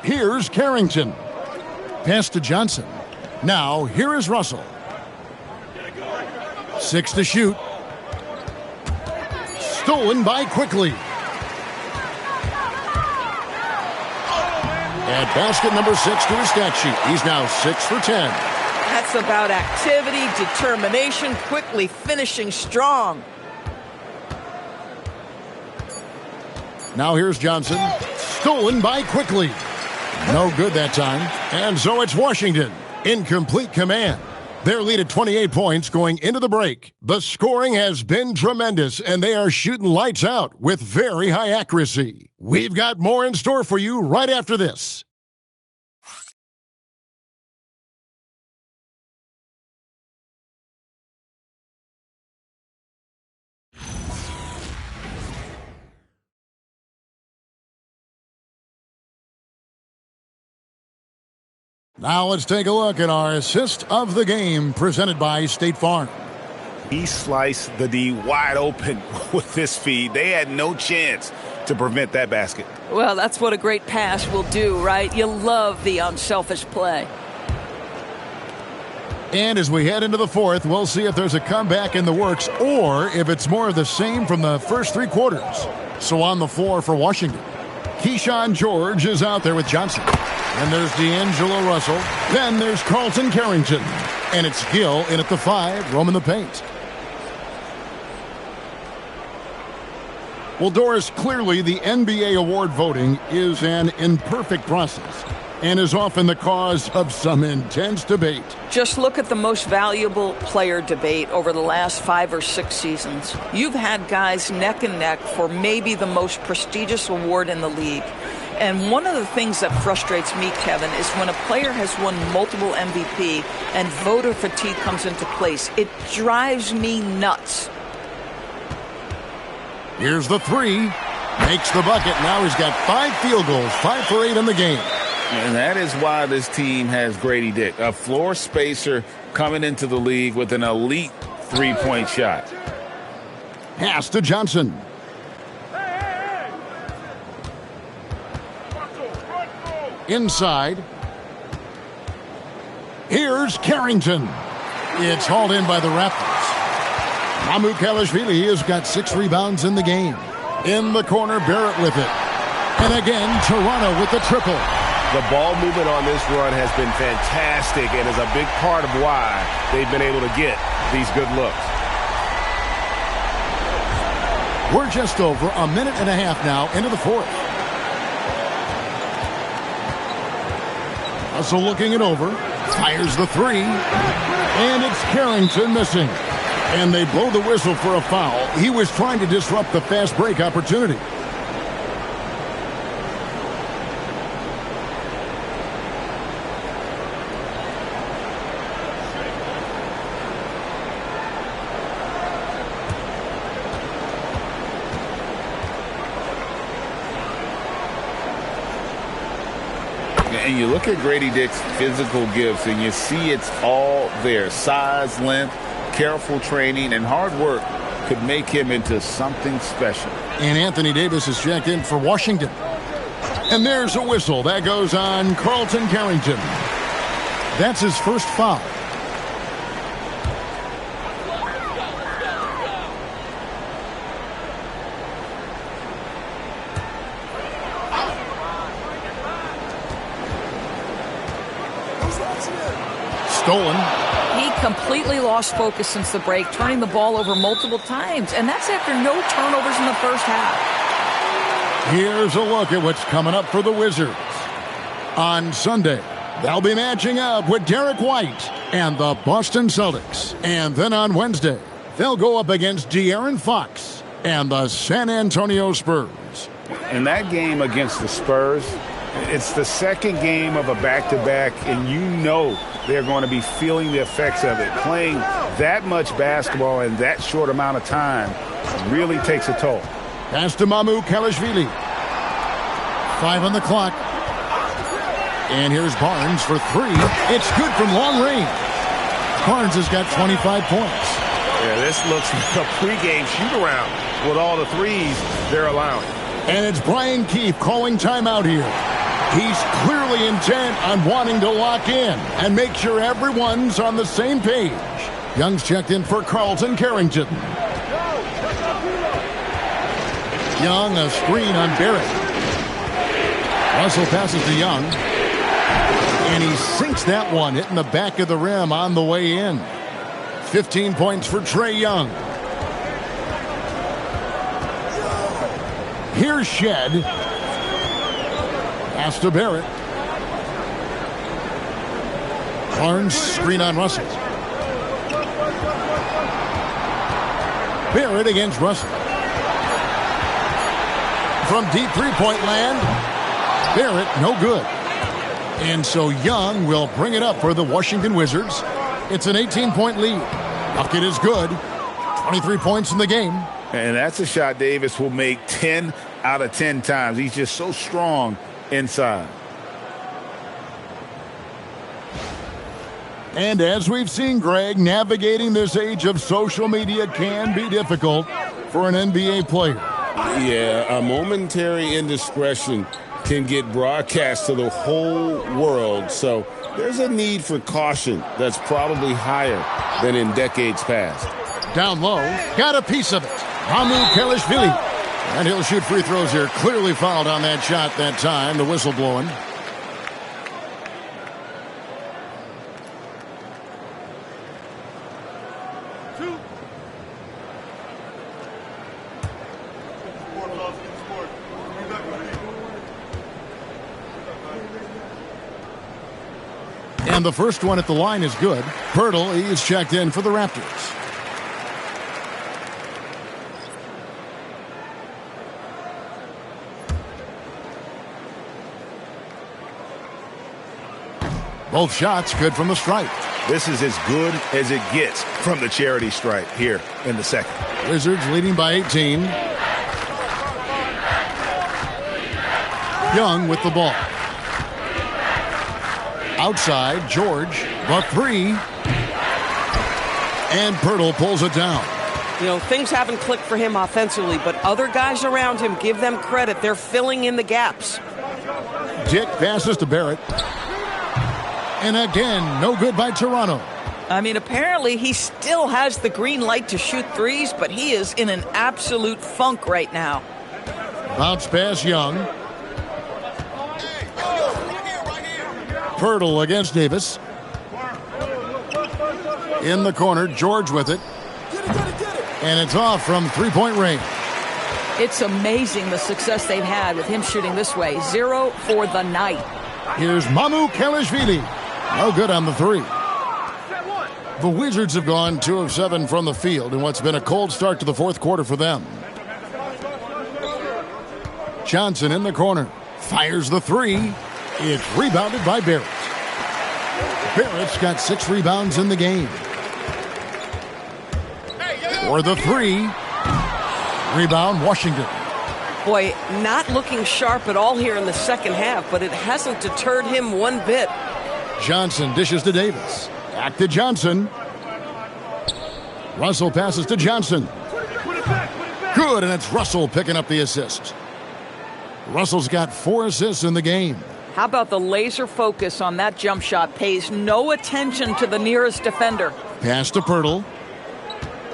Here's Carrington. Pass to Johnson. Now, here is Russell. 6 to shoot. Stolen by Quickly. And basket number 6 to his stat sheet. He's now 6 for 10. That's about activity, determination, Quickly finishing strong. Now here's Johnson. Stolen by Quickly. No good that time. And so it's Washington in complete command. Their lead at 28 points going into the break. The scoring has been tremendous, and they are shooting lights out with very high accuracy. We've got more in store for you right after this. Now let's take a look at our assist of the game presented by State Farm. He sliced the D wide open with this feed. They had no chance to prevent that basket. Well, that's what a great pass will do, right? You love the unselfish play. And as we head into the fourth, we'll see if there's a comeback in the works or if it's more of the same from the first 3 quarters. So on the floor for Washington, Keyshawn George is out there with Johnson. And there's D'Angelo Russell. Then there's Carlton Carrington. And it's Gill in at the 5, roaming the paint. Well, Doris, clearly the NBA award voting is an imperfect process and is often the cause of some intense debate. Just look at the most valuable player debate over the last 5 or 6 seasons. You've had guys neck and neck for maybe the most prestigious award in the league. And one of the things that frustrates me, Kevin, is when a player has won multiple MVP and voter fatigue comes into place. It drives me nuts. Here's the 3. Makes the bucket. Now he's got 5 field goals, 5 for 8 in the game. And that is why this team has Grady Dick, a floor spacer coming into the league with an elite three-point shot. Pass to Johnson. Inside. Here's Carrington. It's hauled in by the Raptors. Mamukelashvili has got 6 rebounds in the game. In the corner, Barrett with it. And again, Toronto with the triple. The ball movement on this run has been fantastic and is a big part of why they've been able to get these good looks. We're just over a minute and a half now into the 4th. Russell looking it over. Fires the 3. And it's Carrington missing. And they blow the whistle for a foul. He was trying to disrupt the fast break opportunity. And you look at Grady Dick's physical gifts, and you see it's all there. Size, length, careful training, and hard work could make him into something special. And Anthony Davis is checked in for Washington. And there's a whistle. That goes on Carlton Carrington. That's his first foul. Stolen. He completely lost focus since the break, turning the ball over multiple times. And that's after no turnovers in the first half. Here's a look at what's coming up for the Wizards. On Sunday, they'll be matching up with Derek White and the Boston Celtics. And then on Wednesday, they'll go up against De'Aaron Fox and the San Antonio Spurs. In that game against the Spurs, it's the second game of a back-to-back, and you know they're going to be feeling the effects of it. Playing that much basketball in that short amount of time really takes a toll. Pass to Mamukelashvili. 5 on the clock. And here's Barnes for 3. It's good from long range. Barnes has got 25 points. Yeah, this looks like a pregame shoot-around with all the threes they're allowing. And it's Brian Keefe calling timeout here. He's clearly intent on wanting to lock in and make sure everyone's on the same page. Young's checked in for Carlton Carrington. Young, a screen on Barrett. Russell passes to Young. And he sinks that one, hitting the back of the rim on the way in. 15 points for Trae Young. Here's Shed. Pass to Barrett. Barnes, screen on Russell. Barrett against Russell. From deep three-point land, Barrett, no good. And so Young will bring it up for the Washington Wizards. It's an 18-point lead. Bucket is good. 23 points in the game. And that's a shot Davis will make 10 out of 10 times. He's just so strong inside. And as we've seen, Greg, navigating this age of social media can be difficult for an NBA player. Yeah, a momentary indiscretion can get broadcast to the whole world. So there's a need for caution that's probably higher than in decades past. Down low, got a piece of it. Mamukelashvili. And he'll shoot free throws here. Clearly fouled on that shot that time. The whistle blowing. And the first one at the line is good. Pirtle, he is checked in for the Raptors. Both shots good from the stripe. This is as good as it gets from the charity stripe here in the second. Wizards leading by 18. Young with the ball. Outside, George, the three. And Pirtle pulls it down. You know, things haven't clicked for him offensively, but other guys around him, give them credit. They're filling in the gaps. Dick passes to Barrett. And again, no good by Toronto. I mean, apparently he still has the green light to shoot threes, but he is in an absolute funk right now. Bounce pass, Young. Pirtle against Davis. In the corner, George with it. And it's off from three-point range. It's amazing the success they've had with him shooting this way. 0 for the night. Here's Mamu Kelishvili. No good on the three. The Wizards have gone 2 of 7 from the field in what's been a cold start to the fourth quarter for them. Johnson in the corner. Fires the three. It's rebounded by Barrett. Barrett's got 6 rebounds in the game. For the three. Rebound, Washington. Boy, not looking sharp at all here in the second half, but it hasn't deterred him one bit. Johnson dishes to Davis. Back to Johnson. Russell passes to Johnson. Good, and it's Russell picking up the assist. Russell's got 4 assists in the game. How about the laser focus on that jump shot? Pays no attention to the nearest defender. Pass to Pirtle.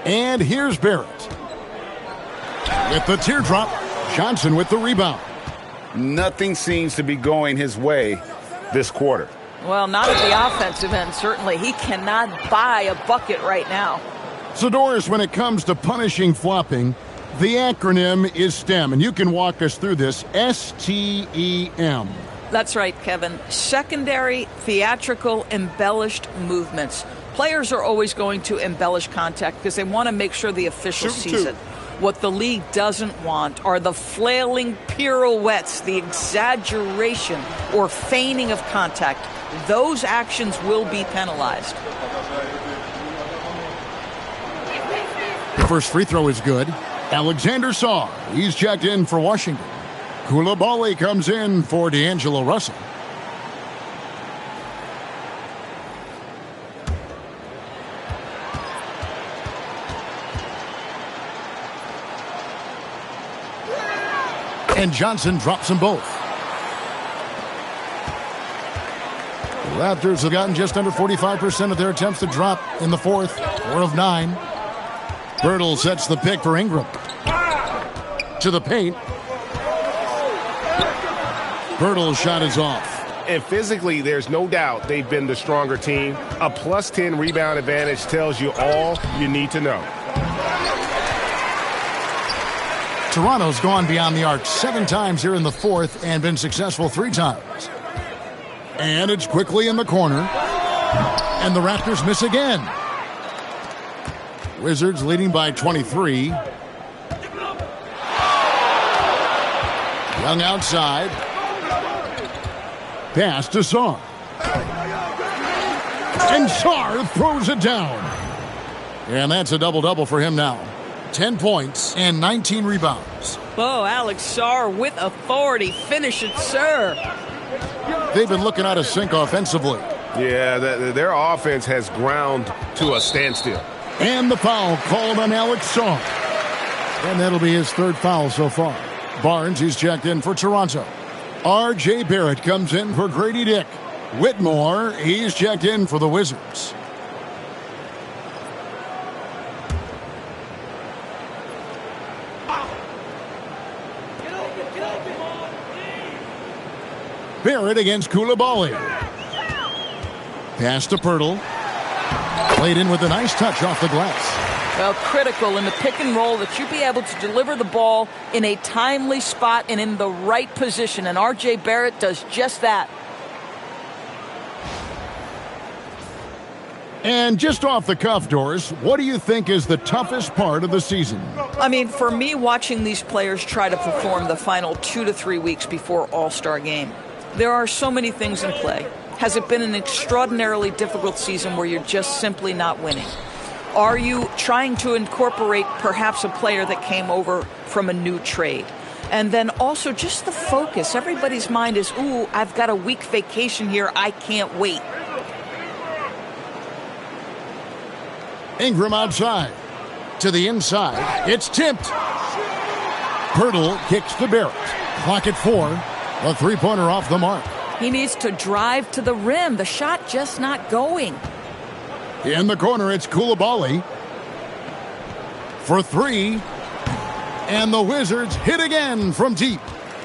And here's Barrett. With the teardrop, Johnson with the rebound. Nothing seems to be going his way this quarter. Well, not at the offensive end, certainly. He cannot buy a bucket right now. So, Doris, when it comes to punishing flopping, the acronym is STEM, and you can walk us through this. STEM. That's right, Kevin. Secondary, theatrical, embellished movements. Players are always going to embellish contact because they want to make sure the official sees it. What the league doesn't want are the flailing pirouettes, the exaggeration or feigning of contact. Those actions will be penalized. The first free throw is good. Alexander Saw, he's checked in for Washington. Koulibaly comes in for D'Angelo Russell. And Johnson drops them both. The Raptors have gotten just under 45% of their attempts to drop in the fourth. 4 of 9. Pirtle sets the pick for Ingram. To the paint. Pirtle's shot is off. And physically, there's no doubt they've been the stronger team. A plus 10 rebound advantage tells you all you need to know. Toronto's gone beyond the arc 7 times here in the fourth and been successful 3 times. And it's quickly in the corner. And the Raptors miss again. Wizards leading by 23. Young outside. Pass to Sarr. And Sarr throws it down. And that's a double-double for him now. 10 points and 19 rebounds. Oh, Alex Sarr with authority. Finish it, sir. They've been looking out of sync offensively. Yeah, their offense has ground to a standstill. And the foul called on Alex Sarr. And that'll be his 3rd foul so far. Barnes, he's checked in for Toronto. R.J. Barrett comes in for Grady Dick. Whitmore, he's checked in for the Wizards. Barrett against Koulibaly. Pass to Pirtle. Played in with a nice touch off the glass. Well, critical in the pick and roll that you be able to deliver the ball in a timely spot and in the right position. And R.J. Barrett does just that. And just off the cuff, Doris, what do you think is the toughest part of the season? I mean, for me, watching these players try to perform the final 2 to 3 weeks before All-Star game, there are so many things in play. Has it been an extraordinarily difficult season where you're just simply not winning? Are you trying to incorporate perhaps a player that came over from a new trade? And then also just the focus. Everybody's mind is, ooh, I've got a week vacation here. I can't wait. Ingram outside. To the inside. It's tipped. Pirtle kicks to Barrett. Clock at 4. A three-pointer off the mark. He needs to drive to the rim. The shot just not going. In the corner, it's Koulibaly. For 3. And the Wizards hit again from deep.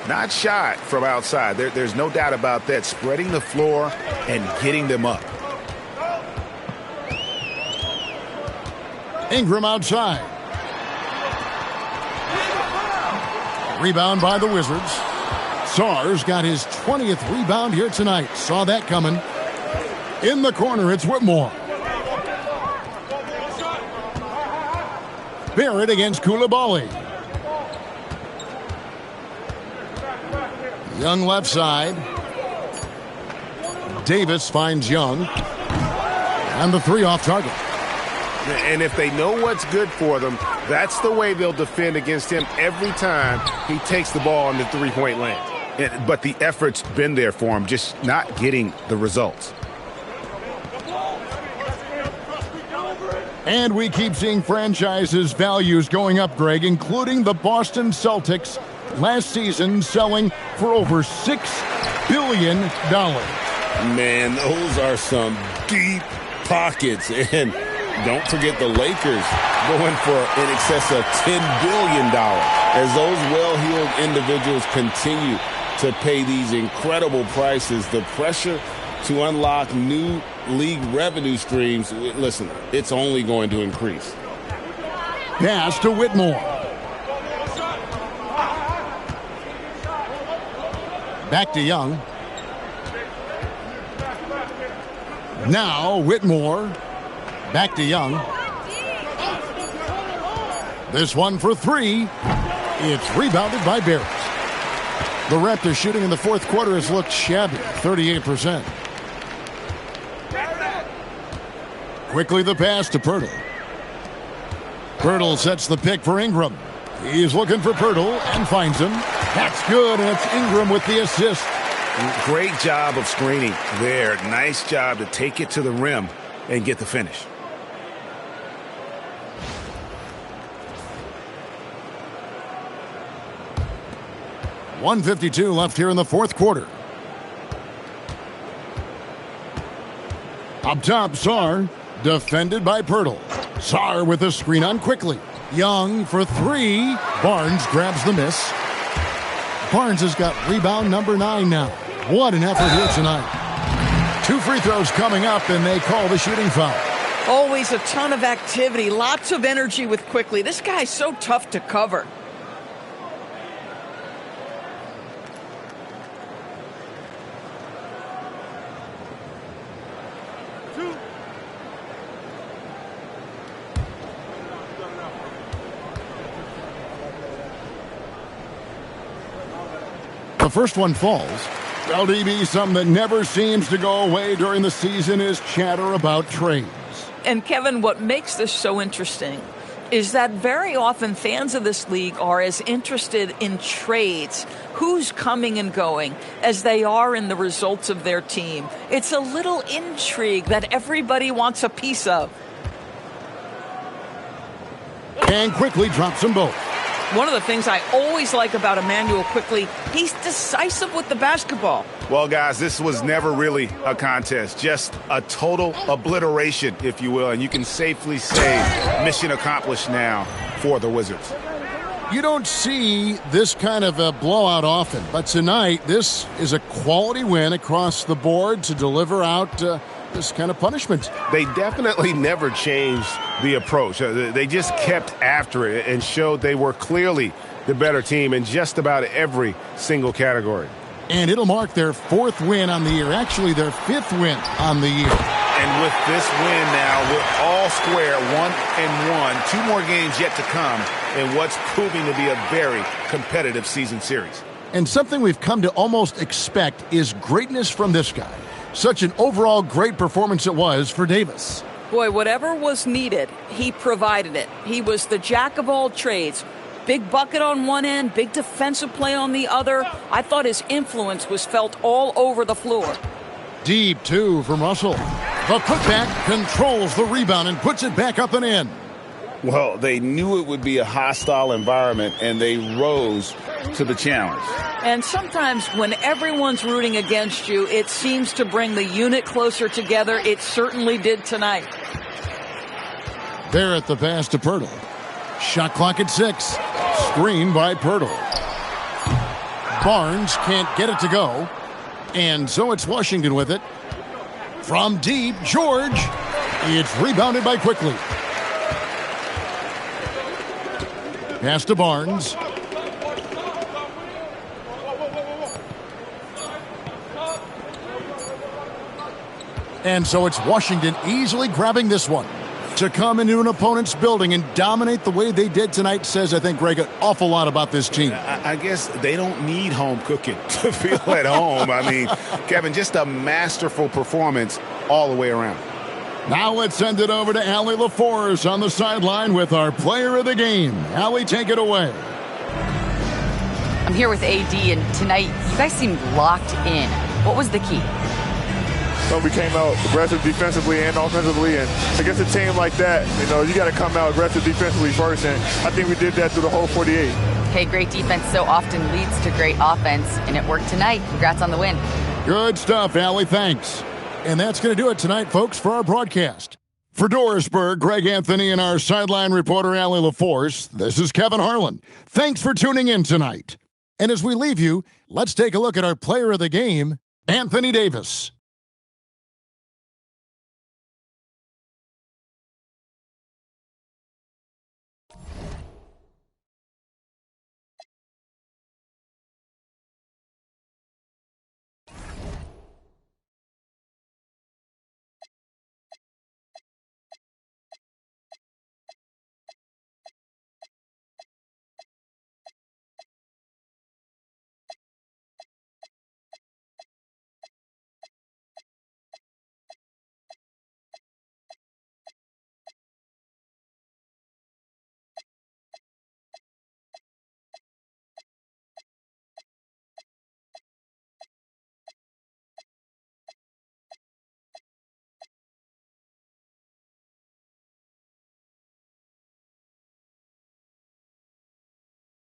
Not shot from outside. There's no doubt about that. Spreading the floor and getting them up. Ingram outside. Rebound by the Wizards. Sarr's got his 20th rebound here tonight. Saw that coming. In the corner, it's Whitmore. Barrett against Koulibaly. Young left side. Davis finds Young. And the 3 off target. And if they know what's good for them, that's the way they'll defend against him every time he takes the ball in the three-point land. But the effort's been there for him, just not getting the results. And we keep seeing franchises' values going up, Greg, including the Boston Celtics last season selling for over $6 billion. Man, those are some deep pockets. And don't forget the Lakers going for in excess of $10 billion as those well-heeled individuals continue to pay these incredible prices. The pressure to unlock new league revenue streams, listen, it's only going to increase. Pass to Whitmore. Back to Young. Now Whitmore. Back to Young. This one for 3. It's rebounded by Barrett. The Raptors shooting in the fourth quarter has looked shabby, 38%. Quickly the pass to Pirtle. Pirtle sets the pick for Ingram. He's looking for Pirtle and finds him. That's good, and it's Ingram with the assist. Great job of screening there. Nice job to take it to the rim and get the finish. .152 left here in the fourth quarter. Up top, Sarr, defended by Pirtle. Sarr with a screen on quickly. Young for 3. Barnes grabs the miss. Barnes has got rebound number 9 now. What an effort here tonight. 2 free throws coming up, and they call the shooting foul. Always a ton of activity, lots of energy with Quickly. This guy's so tough to cover. The first one falls. LDB, something that never seems to go away during the season is chatter about trades. And Kevin, what makes this so interesting is that very often fans of this league are as interested in trades, who's coming and going, as they are in the results of their team. It's a little intrigue that everybody wants a piece of. And Quickly drops them both. One of the things I always like about Emmanuel Quickly, he's decisive with the basketball. Well, guys, this was never really a contest, just a total obliteration, if you will, and you can safely say mission accomplished now for the Wizards. You don't see this kind of a blowout often, but tonight this is a quality win across the board to deliver out this kind of punishment. They definitely never changed the approach. They just kept after it and showed they were clearly the better team in just about every single category. And it'll mark their 4th win on the year, actually their 5th win on the year. And with this win now, we're all square, 1-1. 2 more games yet to come in what's proving to be a very competitive season series. And something we've come to almost expect is greatness from this guy. Such an overall great performance it was for Davis. Boy, whatever was needed, he provided it. He was the jack of all trades. Big bucket on one end, big defensive play on the other. I thought his influence was felt all over the floor. Deep, too, from Russell. The putback controls the rebound and puts it back up and in. Well, they knew it would be a hostile environment, and they rose to the challenge. And sometimes when everyone's rooting against you, it seems to bring the unit closer together. It certainly did tonight. There at the pass to Pirtle. Shot clock at 6. Screen by Pirtle. Barnes can't get it to go. And so it's Washington with it. From deep, George. It's rebounded by Quickly. Pass to Barnes. And so it's Washington easily grabbing this one. To come into an opponent's building and dominate the way they did tonight says, I think, Greg, an awful lot about this team. I guess they don't need home cooking to feel at home. I mean, Kevin, just a masterful performance all the way around. Now let's send it over to Allie LaForce on the sideline with our player of the game. Allie, take it away. I'm here with AD, and tonight you guys seemed locked in. What was the key? We came out aggressive defensively and offensively, and against a team like that, you got to come out aggressive defensively first, and I think we did that through the whole 48. Okay, great defense so often leads to great offense, and it worked tonight. Congrats on the win. Good stuff, Allie. Thanks. And that's going to do it tonight, folks, for our broadcast. For Dorisburg, Greg Anthony, and our sideline reporter, Allie LaForce, this is Kevin Harlan. Thanks for tuning in tonight. And as we leave you, let's take a look at our player of the game, Anthony Davis.